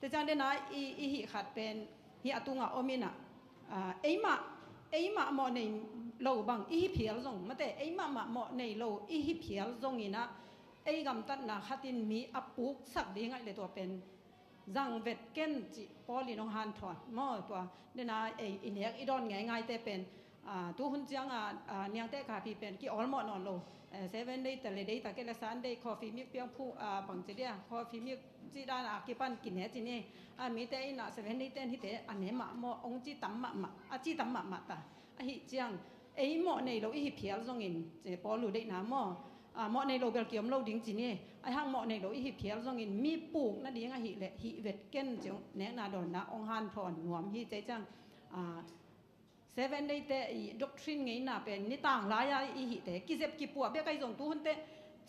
te chang de na i hi khat pen hi atunga omina ấy mà mọi này lâu bằng ý phiền rong mà thế ấy mà mọi này lâu ý phiền rong ý na ấy gầm tắt na khát tin mi áp buộc sắc đi ngay đểตัวเป็นrằng vẹt ken chỉ bỏ đi nông hàn thọn màตัวnên là ấyเนี่ยอีดอนง่ายๆแต่เป็นตัวหุ่นจังเนี่ยแต่ขาพี่เป็นกี่ออลหมดนอนโล7 day แต่ละ day แต่ละสัน day coffee มีเปียงผู้บางทีเดีย coffee มีจีด้านกี่ปันกินเนี่ยจีนี่มีแต่อีน่ะ7 day แต่ที่แต่อันนี้มาหมอองจีตั้มมาจีตั้มมาตาหิจังไอ้หมอในเราอีเพียลจงอินจะปอรู้ได้นะหมอในเราเบลเกียมเราดิ้งจีนี่ไอ้ห้างหมอในเราอีเพียลจงอินมีปลูกนั่นดิ้งหิแหละหิเวทเก้นจังแนะนาดอนนะองฮันทอนหวมหิใจจัง7 day แต่ด็อกทรินไงน่ะเป็นนิต่างหลายอีหิแต่กิเจ็บกิปัวเบี้ยไก่ส่งตู้หุ่นแต่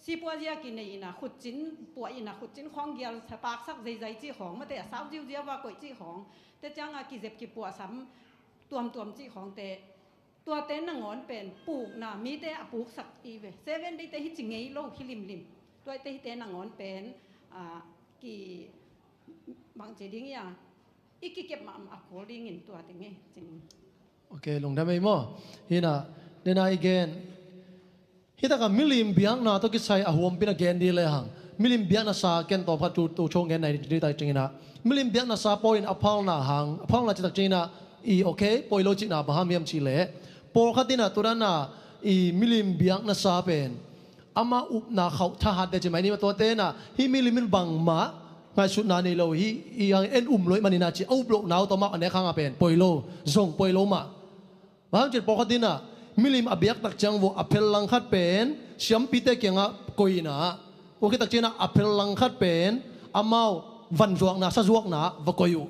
ซีปัวเจียกินในอีน่ะขุดจิ้นปัวอีน่ะขุดจิ้นของเกียร์ปากซักใจจี้ของมาแต่สาวจิ้วเจียว่าก๋วยจี้ของแต่จังกิเจ็บกิปัวซ้ำตัวมจี้ของแต่ตัวเต้นงอนเป็นปลูกน่ะมีแต่ปลูกสักอีเว7 day แต่หิจิงไงโลกหิลิมตัวแต่หิเต้นงอนเป็นกี่บางเจดิ้งอย่างอีกเก็บมาอักโคดิ้งอินตัวติงไงจริงOkay, long time mo. Hina, then again. Hita ka milim biang na to kisay ahom pinagen di lehang. Milim biang na sa ken to pa tu chong gen na di ta chingina. Milim biang na sa point apal na hang, apal na chitak chingina I okay, poi logic na baham yam chile. Por khatina turana I milim biang na sa pen. Ama up na khau tha hat de chimai ni to te na hi milim bang ma mai sut na ni lo hi yang en loi manina chi au blok naw to ma ane khanga pen poi lo zong poi lo ma bang chit pokatina milim abiak tak chang wo apel lang khat pen siam pite kenga koina o ki tak china apel lang khat pen amau van zuak na sa zuak na va koyu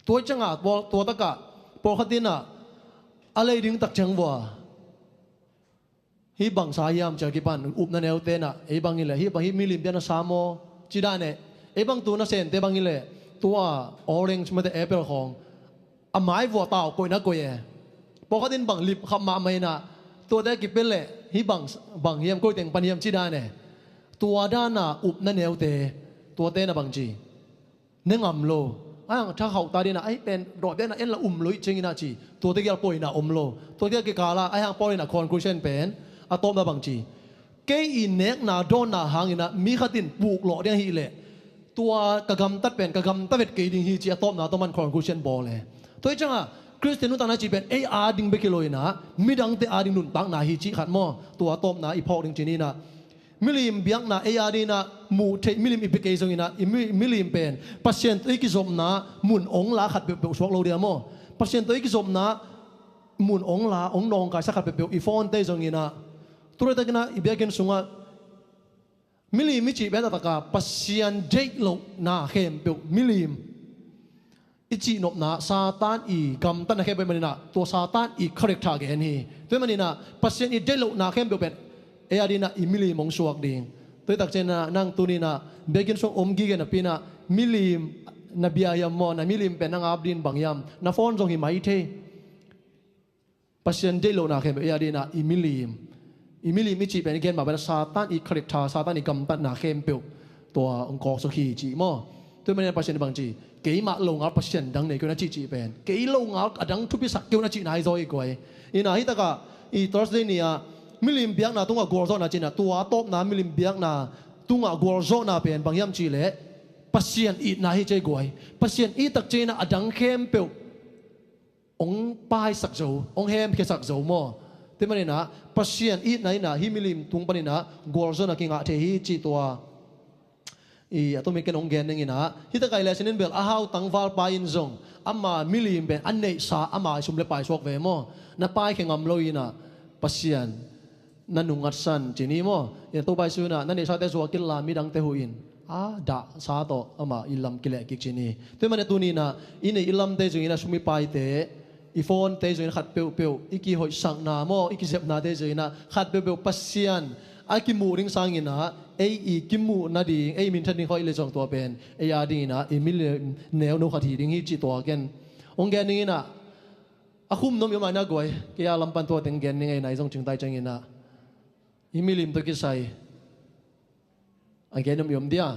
to changa to taka pokatina alai ding tak chang wo hi bang sayam chakipan up na neu te na e bang ile hi bang hi milim bian na samo chi da ne e bang tu na sen te bang ile tua orange ma te apple khong amai wo tao koi na koi e pokatin bang lip kham ma mai na to da ki pel le hi bang hiam koi teng pan hiam chi da ne tua da na up na neu te to te na bang chi ne ngam lo ang tha khau ta di na ai pen ro be na en la loi ching na chi to te gyal poi na lo to te ki kala ai hang poi na conclusion pen atom na bang chi ke in nek na don na hangina mi khatin puk lo de hi le tua kagam tat pen kagam ta vet ke ding hi chi atom na to man conclusion bol le toi changa christian nu ta na chi pen a a ding be ke loina midang te a ding nun tang na hi chi khat mo tua atom na I phok ding chi ni na milim biang na a a di na mu the milim I be ke zong ina milim pen patient ei ki zom na mun ong la khat be swak lo dia mo patient ei ki zom na mun ong la ong nong ka sa khat be I phone te zong ina turut na ibiakin sunga milim mi chi beta taka pasian jake lo na khem pe milim ichi nop na satan I gam tan khem pe manina to satan I correct ta gen hi to manina pasian I jake lo na khem pe e adina I milim mong suak ding to tak chena nang tunina begin song om gi gen na pina milim na biayam mo na milim pe nang abdin bangyam na phone jong hi mai the pasian jake lo na khem e adina I milim imili mi chi pen gen ma ba satan I correcta satan I gam tan na khem pe to ong kok so khi chi mo to men pasien bang chi ke ma lo ngal pasien dang nei ko na chi chi pen ke lo ngal adang thu pi sak ke na chi nai zo I koi ina hi ta ka I Thursday nia milim biak na tunga gol zo na chi na tua top na milim biak na tunga gol zo na pen bang yam chi le pasien I na hi chei goi pasien I tak che na adang khem pe ong pai sak zo ong hem ke sak zo mo te manina pasien I nai na himilim tung panina golzo na kinga the hi chi toa I atomi ken ong gen ngina hita kai lesson bel ahau tangwal pa in zong amma milim ben anne sa ama sumle pai sok ve mo na pai khengam loina pasien nanungat san chini mo ya to bai suna nani sa te so killa midang te huin da sa to ama ilam kile ki chini te mane tunina ine ilam te jingina sumi pai te I phone te join khat peu iki hoi sang na mo iki sep na te joina khat peu pasian ai ki mu ring sang ina I ki mu na ding min than ding khoi le jong to pen ya ding ina I mil neu no khathi ding hi chi to ken ong gen ning ina akhum nom yoma na goi ke ya lampan to teng gen ning ai nai jong ching tai chang ina I milim to ki sai ai gen nom yom dia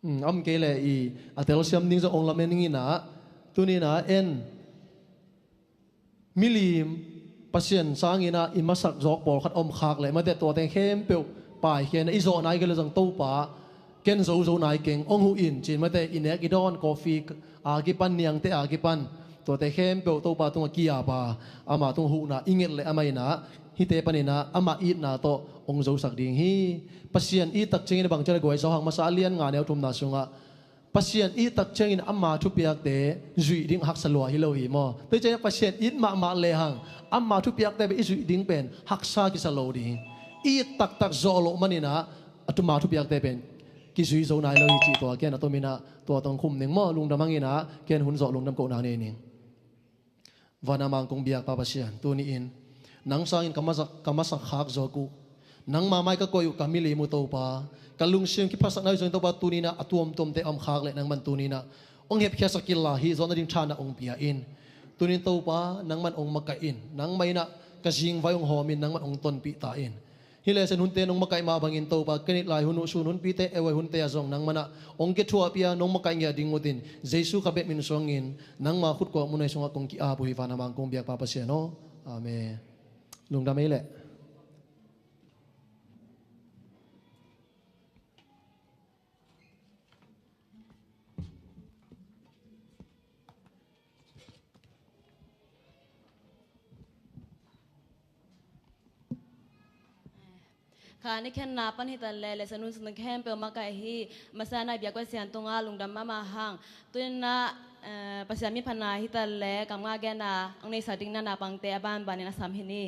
am ke le I atel siam ning zo ong la men ngi na tu ni na en milim pasien sangina I masak jok bol khat om khak le ma de to teng khem pe pai khen I zo nai ke le jang to pa ken zo zo nai keng ong hu in chin ma te inek I don coffee a ki pan niang te a ki pan to te khem pe to pa tung kia pa ama tung hu na inget le amai na hi te panina ama it na to ong zo sak ding hi pasien I tak chengin bang chal goi so hang masa lian nga neu tum na sunga pasien I tak chengin amma thu piak te zui ding hak salwa hi lo hi mo te che pasien it ma le hang amma thu piak te be zui ding pen hak sa ki salo ding I tak zo lo manina atuma thu piak te pen ki zui zo nai lo hi chi to ken atomina to tong khum ning mo lung damangina ken hun zo lung dam ko na ne ning wana mang kong biak pa pasien tu ni in nang sangin kamasak khak zo ku nang mamai ka koyu kamili mu to pa kalung sim ki pasak na zo to pa tunina atuam tom te am khak le nang man tunina ong hep khya sakilla hi zo na ding thana ong pia in tunin to pa nang man ong maka in nang mai na kasing vai ong homin nang man ong ton pi ta in hile sen hunte nong makai ma bangin to pa kenit lai hunu sun hun pi te ewai hunte azong nang mana ong ke thua pia nong makai ngia dingutin jesu ka bet min songin nang ma khut ko munai songa kong ki a bu hi fana mang kong biak pa pasien no amen lung da mai leค่ะนี่แค่นาปันหิตันแลและสนุนสนุนแคมเปลมาไกฮีมาซานาเบียกว่าเสียนตรงอาลุงดำมาห่างตัวน่ะปัสยามีพนาหิตันแลกำงาแกนาอังในสาดิงนานาปังเตบ้านบานินาสามหินี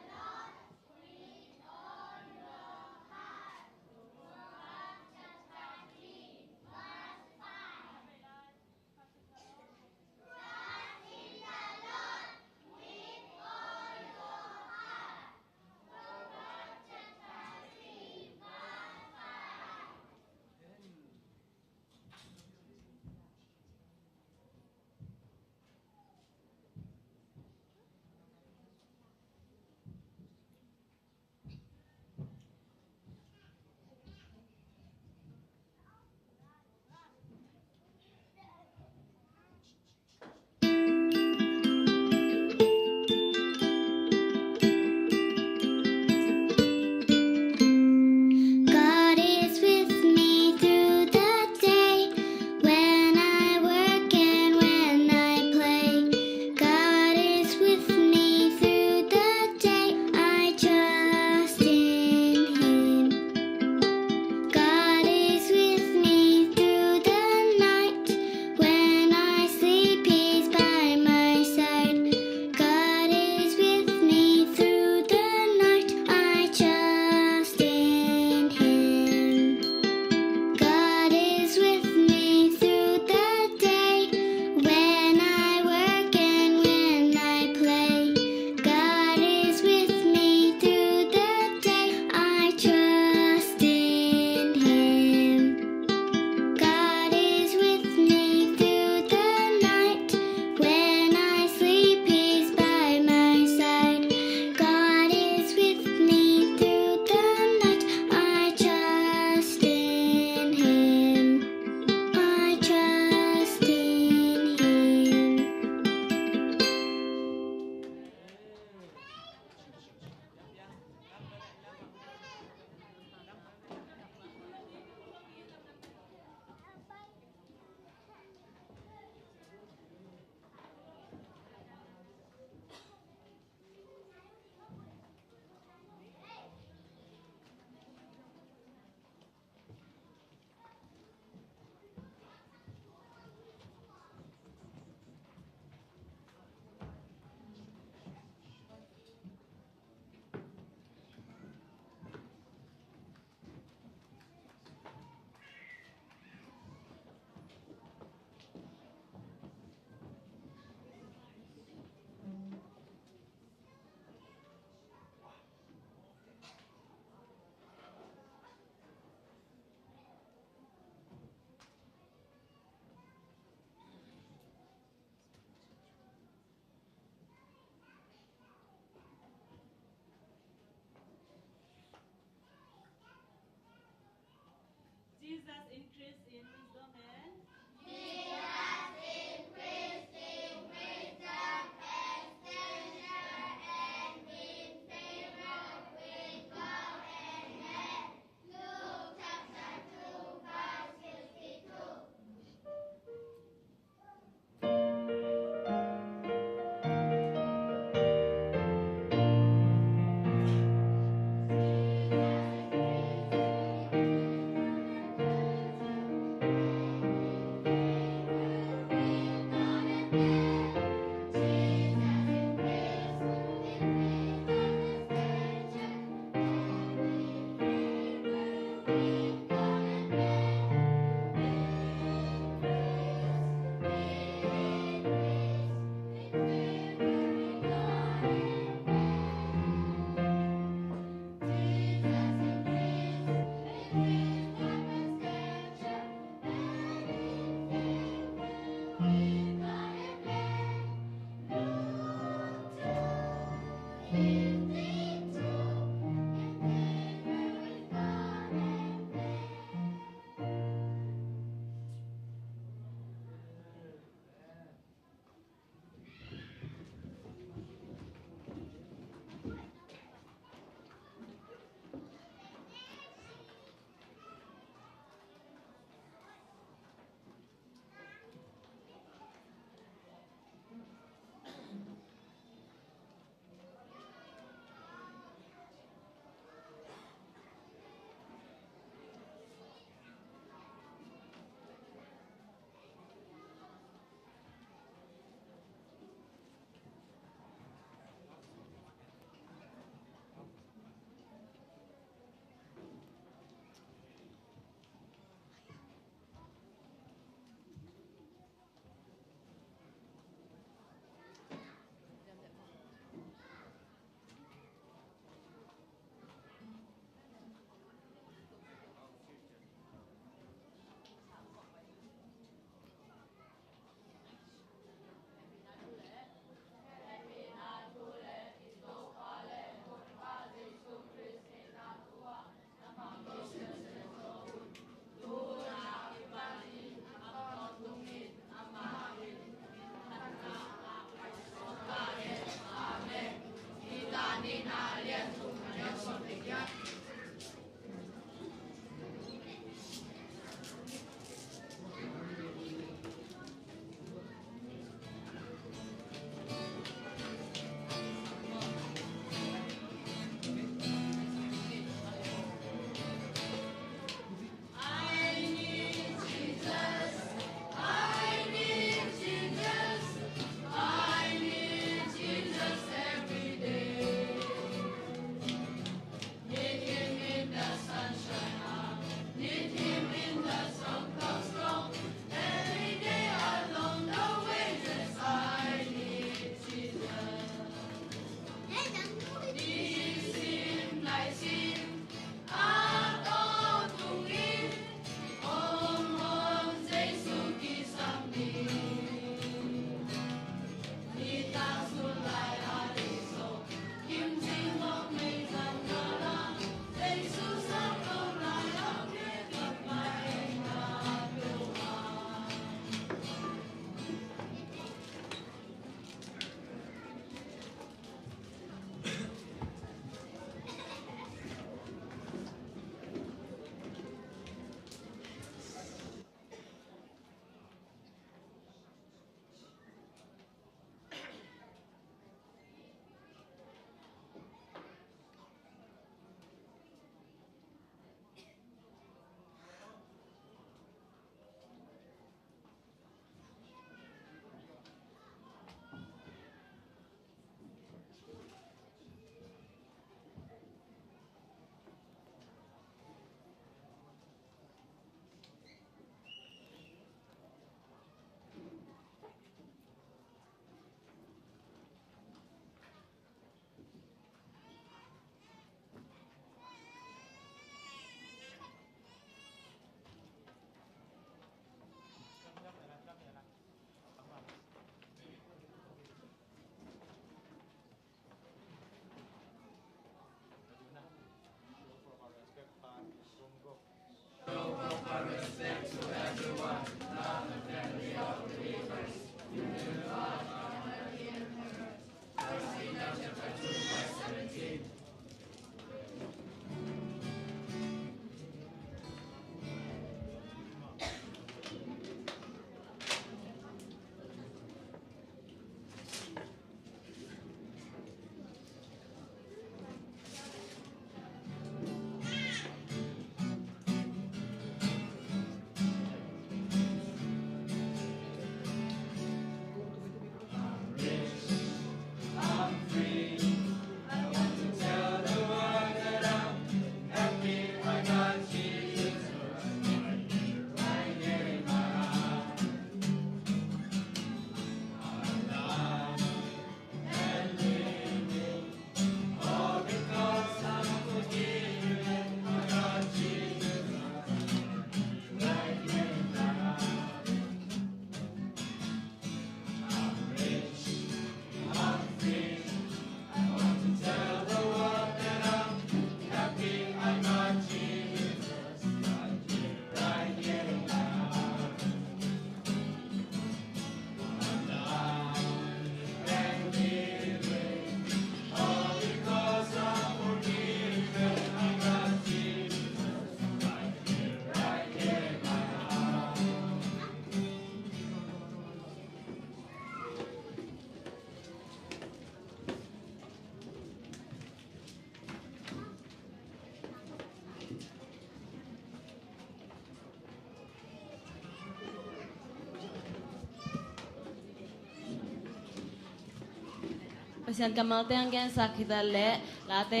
Pasien kamal te anggen sakita le la te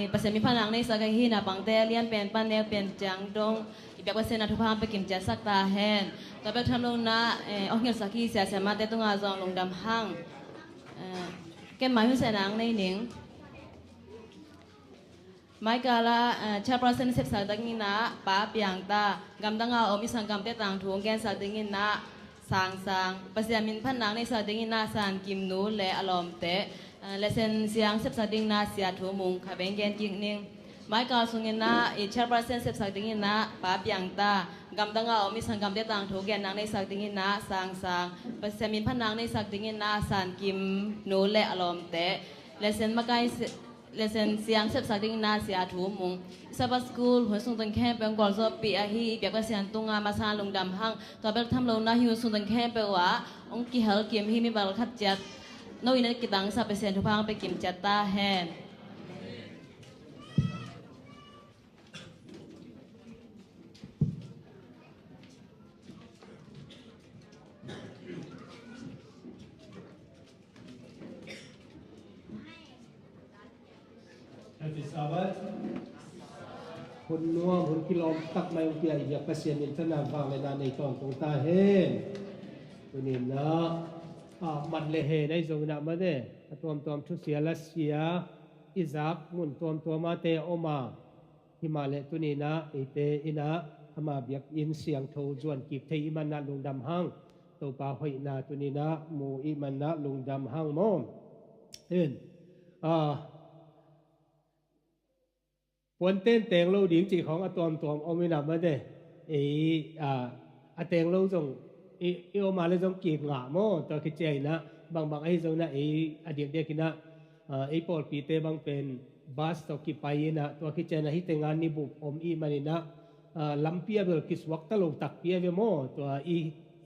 pasien mi panang nei sagahi na pang te lian pen pan ne pen jang dong ibyak pasien na thupam pe kim ja sak ta hen ta pe tham long na ongel saki sia sia ma te tunga zong long dam hang ken mai hu se nang nei ning mai kala cha prasen sep sa dangin na pa piang ta gam danga omi sangam te tang thu gen sa dingin na sang pasien min panang nei sa dingin na san kim nu le alom te lesen siang sep sa ding na sia thu mung kha beng gen jing ning mai ka sungin na cha prasen sep sa dingin na pa piang ta gam danga omi sangam te tang thu gen nang nei sa dingin na sang pasien min panang nei sa dingin na san kim nu le alom te lesen makai lesson siang sep saking na sia thu mung saba school hoi sung tan khem pe gol so pi a hi pek pa sian tunga ma sa lung dam hang to bel tham lo na hi sung tan khem pe wa ong ki hal kiem hi mi bal khat chat no ina ki tang sa pe sian thu phang pe kim chat ta hen Happy Sabbath คนนัวคนกิโลตักไม่องเปียอยากประเสียนอินทนามฟังในนาในตอนตรงตาเห็นตัวนี้นะมันเลเหในทรงนะมาเด้ตัวทุเสียละเสียอิซักมุนตัวมาเตอมาหิมาเลตัวนี้นะไอเตอินะหมาเบียกอินเสียงโทจวนกิบเทอิมันนะลงดำห้างตัวปาหอยนาตัวนี้นะหมู่อิมันนะลงดำห้างมอมเห็นปวนเต้นแต่งโลดิงจีของอตอมอมินามาเด้แต่งโลจงโอมาเลยจงกีบงามอตัวคิดใจนะบางไอ้จงนะอเด็กๆนะปอลปีเตบางเป็นบาสตัวกิไปนะตัวคิดใจนะฮิแต่งงานนิบุอมอีมานี่นะลำเปียเบลกิสวักตะโลตักเปียเวมอตัว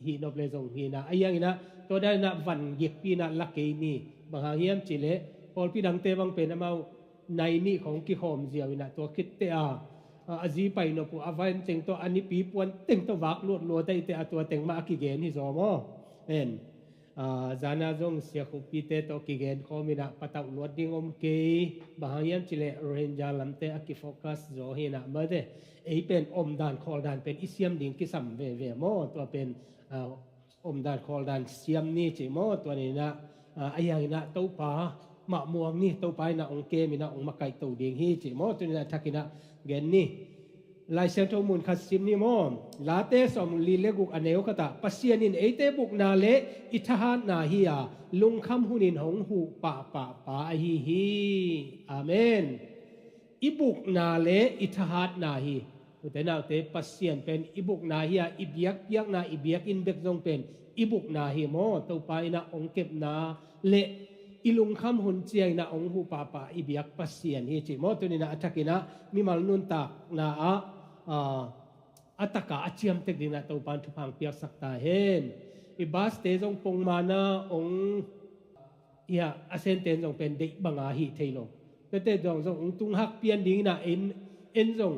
ฮีนอบเลยจงฮีนะไอ้ยังนะตัวได้นะวันเย็กปีนะลักเกนี่บางเฮียมจิเลปอลปีดังเตบางเป็นมาในนี่ของกิโฮมเสียวนะตัวคิดเตอาจีไปนปูอวัยเต็งตัวอันนี้ปีปวนเต็งตัววักลวดได้เตอตัวเต็งมากิเกนที่ซอมอเห็นจานาจงเสียขุปีเตตัวกิเกนเขามีนะปะตะลวดดิ่งอมเกบางอย่างจิเลเรนจาลัมเตอกิโฟกัสโซเฮนะมาเดเป็นอมดานคอลดานเป็นอิเซียมดิ่งกิสัมเวมอตัวเป็นอมดานคอลดานเซียมนี่จิมอตัวนี้นะไอ้ยังนะตัวปามะม่วงนี่ตัวไปนะองเกมีนะองมาไก่ตัวดิ่งฮีจิมอตัวนี้นะทักกินะเกนนี่ลายเซนโตมุนคัสซิมนี่มอมลาเตสอมลีเลกุกอเนโอกะตะปัสเซียนินเอเตบุกนาเลอิทหานนาฮียาลุงคำหุนินหงหูปะฮีอาเมนอิบุกนาเลอิทหานนาฮีแต่นาเตปัสเซียนเป็นอิบุกนาฮียาอิเบียกเปียกนาอิเบียกอินเบกจงเป็นอิบุกนาฮีมอตัวไปนะองเก็บนาเลอิลุงคำหุนเจียงนะองหูปะอิเบียกปัสเซียนฮีจิมอตัวนี้นะอัตกินะมีมัลนุนตากนาอัตกะอาเจียมเทกดินะตัวปันทุพังเปียกสักตาเห็นอิบาสเตจงปงมานะองอาเซนเตนจงเป็นเด็กบังอาหิเทโลแต่จงตุงหักเปียนดิงนะเอ็นจง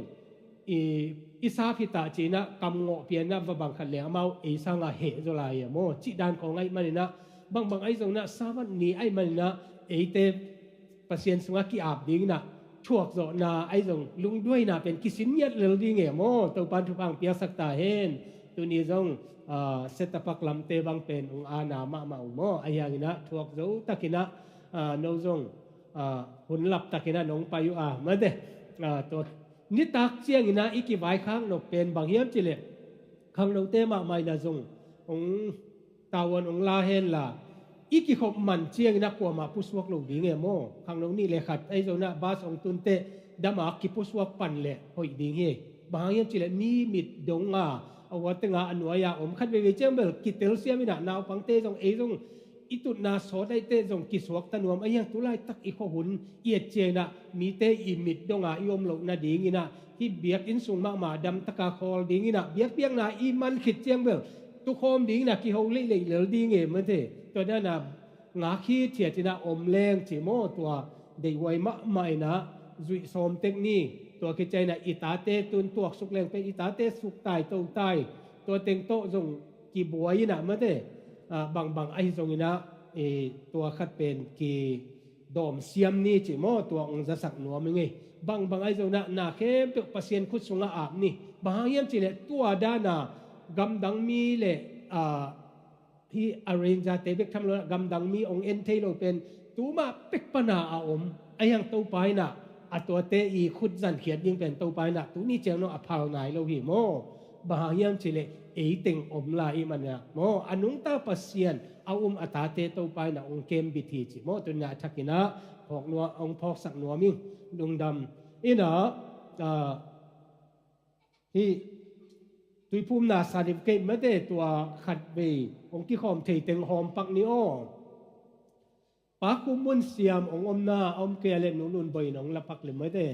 อิสาพิตาจีนะกำงอเปียนนะว่าบางขันเหลียงมาสังอาเหตุอะไรโมจิดานของไอ้มันนะบางไอ้จงนะสาวันนี้ไอ้มันนะเตปัสเซียนสุงกิอาบดิงนะชวกโซนาไอ้จงลุงด้วยนะเป็นกิสินเย็ดเลยดีเงี้ยโมตัวปันทุพังเปียกสักตาเห็นตัวนี้จงเซตปักลำเตบางเป็นองอาณามาอุโมไอ้ยังนะชวกโซตะกินะโนจงหุ่นหลับตะกินะน้องไปอยู่มาเด้ตัวนิตักเจียงนะอีกไว้ข้างนกเป็นบางเฮียมจิเลข้างนกเตมาไม่นะจงองตาวันองลาเห็นล่ะอีกขบมันเจียงนักกว่ามาพุสวกลงดีเงี้ยโมข้างนกนี่เลยขัดไอ้เจ้าหน้าบาสองตุนเตดามากิพุสวกปันเลยหอยดีเงี้ยบางอย่างจิเลมีมิดดงเอาวัตงาอันวายาอมคัดเวเจียงเบลกิเตลเซียมินะนาวปังเตจงจงอิตุนาโสได้เตจงกิสวกตะนวมไอ้ยังตุไลตักอีขหุนเอียดเจนะมีเตอิมิดดงยมลงนาดีงี้นะที่เบียกอินสุงมาดำตะกาคอลดีงี้นะเบียกเปียงนะอีมันขิดเจียงเบลตุโคมดีงี้นะกิฮงลิเหลอดีเงี้ยมันเถตัวนั้นนะงาขี้เทียจินะอมแรงจิโมตัวเดไวมะไม่นะจุยสมเทคนิคตัวกิจใจนะอิตาเตตุนตัวสุกแรงเป็นอิตาเตสุกตายตัวตายตัวเต็งโตจงกีบวยนะมันเถบางไอ้จงนะตัวขัดเป็นกีดอมเสียมนี่จิโมตัวองจะสักหนัวมึงไงบางไอ้จงนะนาเข้มเป็นปัสเซียนคุดสุงอาบนี่บางอย่างจิเลตัวด้านกำดังมีเลที่อารินจาเตเบกทำแล้วกำดังมีองเอ็นเทโลเป็นตัวมาเป็กปนาอาอมไอ้ยังตัวไปนะตัวเตอีคุดจันเขียนยิงเป็นตัวไปนะตัวนี้เจ้าโนอภาวนาเราหิโมบางอย่างจิเลเต็งอมลายมันนะโมอนุงตาปัสเซียนเอาอัตาเตตัวไปนะองเกมบิทีจิโมตัวนี้ทักกินะพอกนัวองพอกสักนัวมิงดวงดำอีนะที่ตุยภูมินาสาดิบเกมไม่ได้ตัวขัดเบองที่คอมเทเต็งหอมปักนิโอ pa kumun siam ong omna om kele nulun boy nong lapak le mate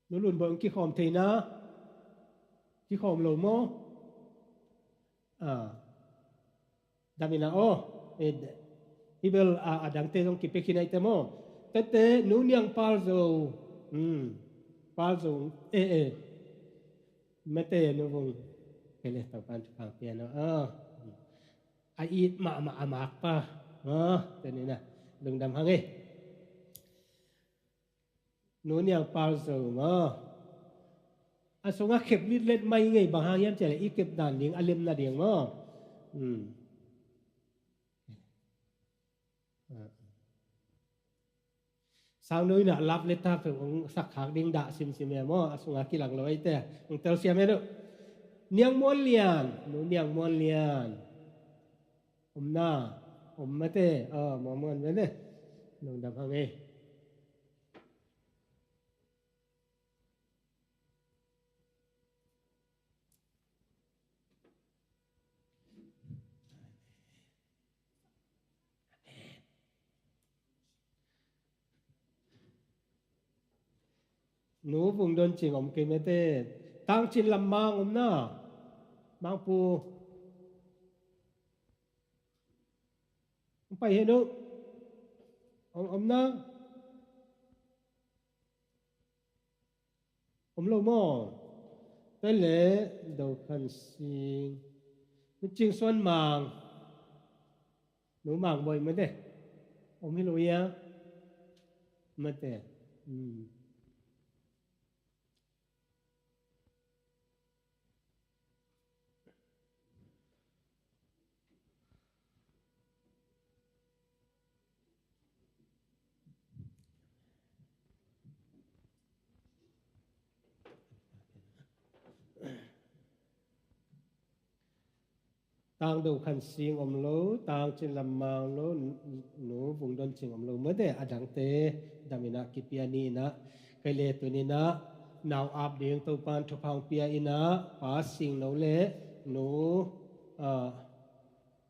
nulun boy ki khom theina ki khom lo mo damina ibel adang te dong ki pekinai te mo tete nunyang palzo palzo mate no vong kele ta pan pang piano ai ma amak pa te ni na lung dam hang nunyang palzo ma asonga khep lit let mai ngai bang hang yam chele ikep dan ding alim na ding mo sao nơi nạ lap lết ta phải ông sắc kháng đinh đạ sim sim em mo asung aki lang loi te ông tel siam edo niang mon lian nu niang mon lian na mate mo mon mate nong dam hang nu vùng đơn chỉnh ông kê mê tê tăng chín làm mang ông na mang pu ông phải hết đâu ông na ông lâu mò tới lễ đầu khăn xin nó chỉnh xuân màng nu màng bồi mê tê ông hi lùi á mê tê tang đầu khăn xiên om lô tang trên làm mang lô nô vùng đơn chỉnh om lô mới để adang te damina kipiani na cái lệ tu ni na nào áp điên tàu pan chụp hàng pia ina pa sing nô lệ nô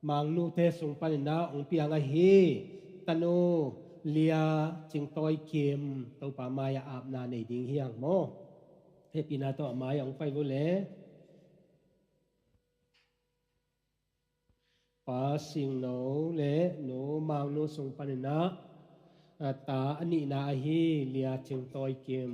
mang nu te sung pan na ong pia nga hi tanu lia ching toi kim tàu pa maya áp na nei ding hiang mo he pina to maya ong pai vô lệ pa sing no le no mang no sung panina ta ani na hi lia ching toi kim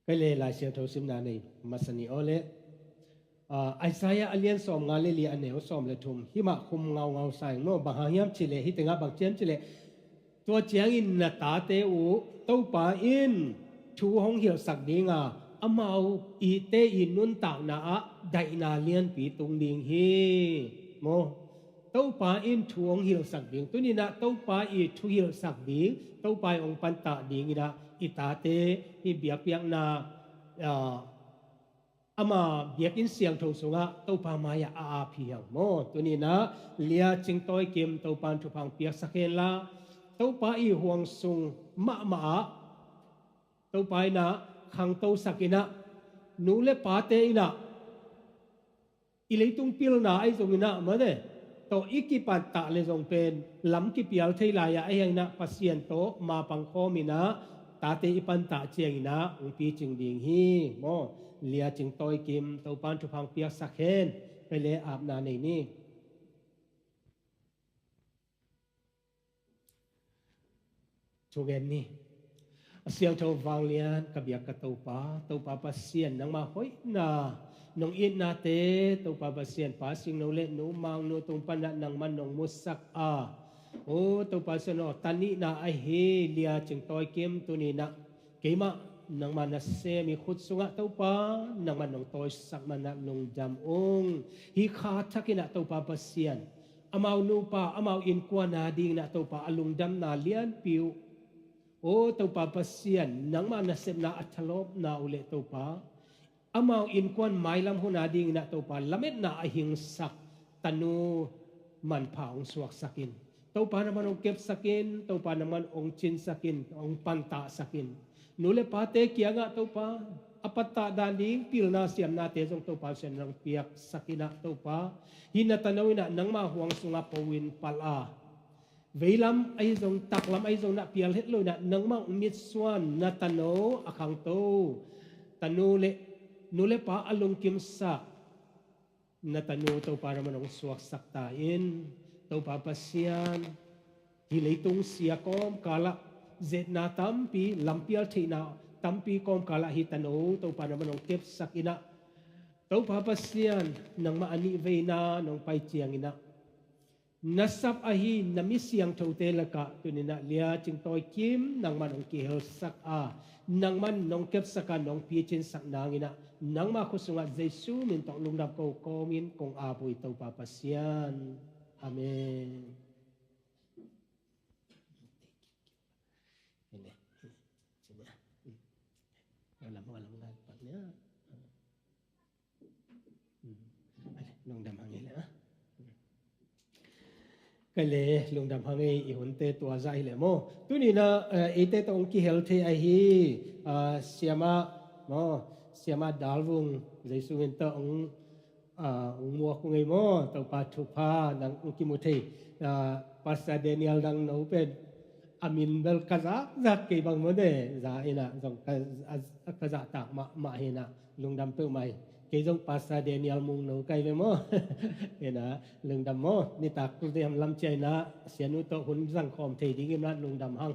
cái lệ lại siêu thấu sim na này masani ole Isaiah alian som ngale li aneo som le thum hima khum ngau sai no bahahiam chile hi tenga bang chem chile to chiang in na ta te u to pa in thu hong hial sak dinga amau i te in nun ta na a dai na lian pi tung ding hi mo to pa in thu hong hial sak ding tu ni na to pa i thu hial sak ding to pa ong pan ta ding ina ita te hi biak piak na ama biakin siang tho sunga topa maya a phiang mo tunina lia chingtoi kim topan thupang piak sakela topa I huang sung ma topa ina khang to sakina nule pate ina ileitung pil na ai zongina made to ikipan ta le zong pen lam ki pial theilaya ai na pasien to ma pangkho mina tate ipan ta chiangina ungpi chingding hi mo lia ching toi kim tàu pan chụp hàng piak sakhen phải lẽ áp na này ni chugen ni siang thâu vang lian kabiak ka tàu pa pasien nang ma hoi na nong in na te tàu pa pasien pa sing no le no mang no tung pan nang man nong musak o tàu pa seno tani na ai he lia ching toi kim tu ni na keima nang manase mi khut sunga topa nang manong toy sak manak nong jam ong hi kha thakina topa pasian amau nu pa amau in kwa na ding na topa alung dam na lian piu o topa pasian nang manase na athalop na ule topa amau in kwan mailam huna ding na topa lamet na ahing sak tanu มันพาองสวกสักินเต้าปานามันองเก็บสักินเต้าปานามันองจินสักินองปันตะสักินนูเลปาเตเกียงะเต้าปาอปัตตะดานดิงปิลนาเสียมนาเตจงเต้าปาเสนงเปียกสักินะเต้าปาหินะตะนวินะนังมาหวงสุงะปวินปัลอาVeilam ai zong taklam ai zong na pial het lo na nang mang mit swan na tano akang to tanule nule pa alung kim sa na tano to para manong suak sakta in to pa pasian hileitung sia kom kala zet na tampi lampial thina tampi kom kala hitano to para manong kep sakina to pa pasian nang maani veina nong pai chiang ina nasap ahi nami siang thote laka tunina lia ching toy kim nang man ong ki hel sak a nang man nong kep saka nong pi chin sak nangina nang ma khusunga jesu min tok lungdap ko komin kong apoi to papasian amen ini sini walam patnya lungdam hangile cái lệ lùng đam hang ấy ihun te tua za hi le mo tu ni na ite tong ki health ai hi siama dalwung jesu en ta ong mua ku ngai mo to pa thu pha nang ki mu thei pastor Daniel dang no pen amin bel kaza za ke bang mo de za ina jong kaza tak ma hina lùng đam pe mai cái giống pastor Daniel mung no kai ve mo ena lung dam mo ni tak tu tem lam chai na sianu to hun jang khom thei ding im na lung dam hang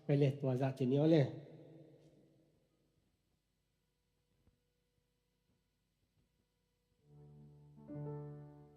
kai le tua za chin yo le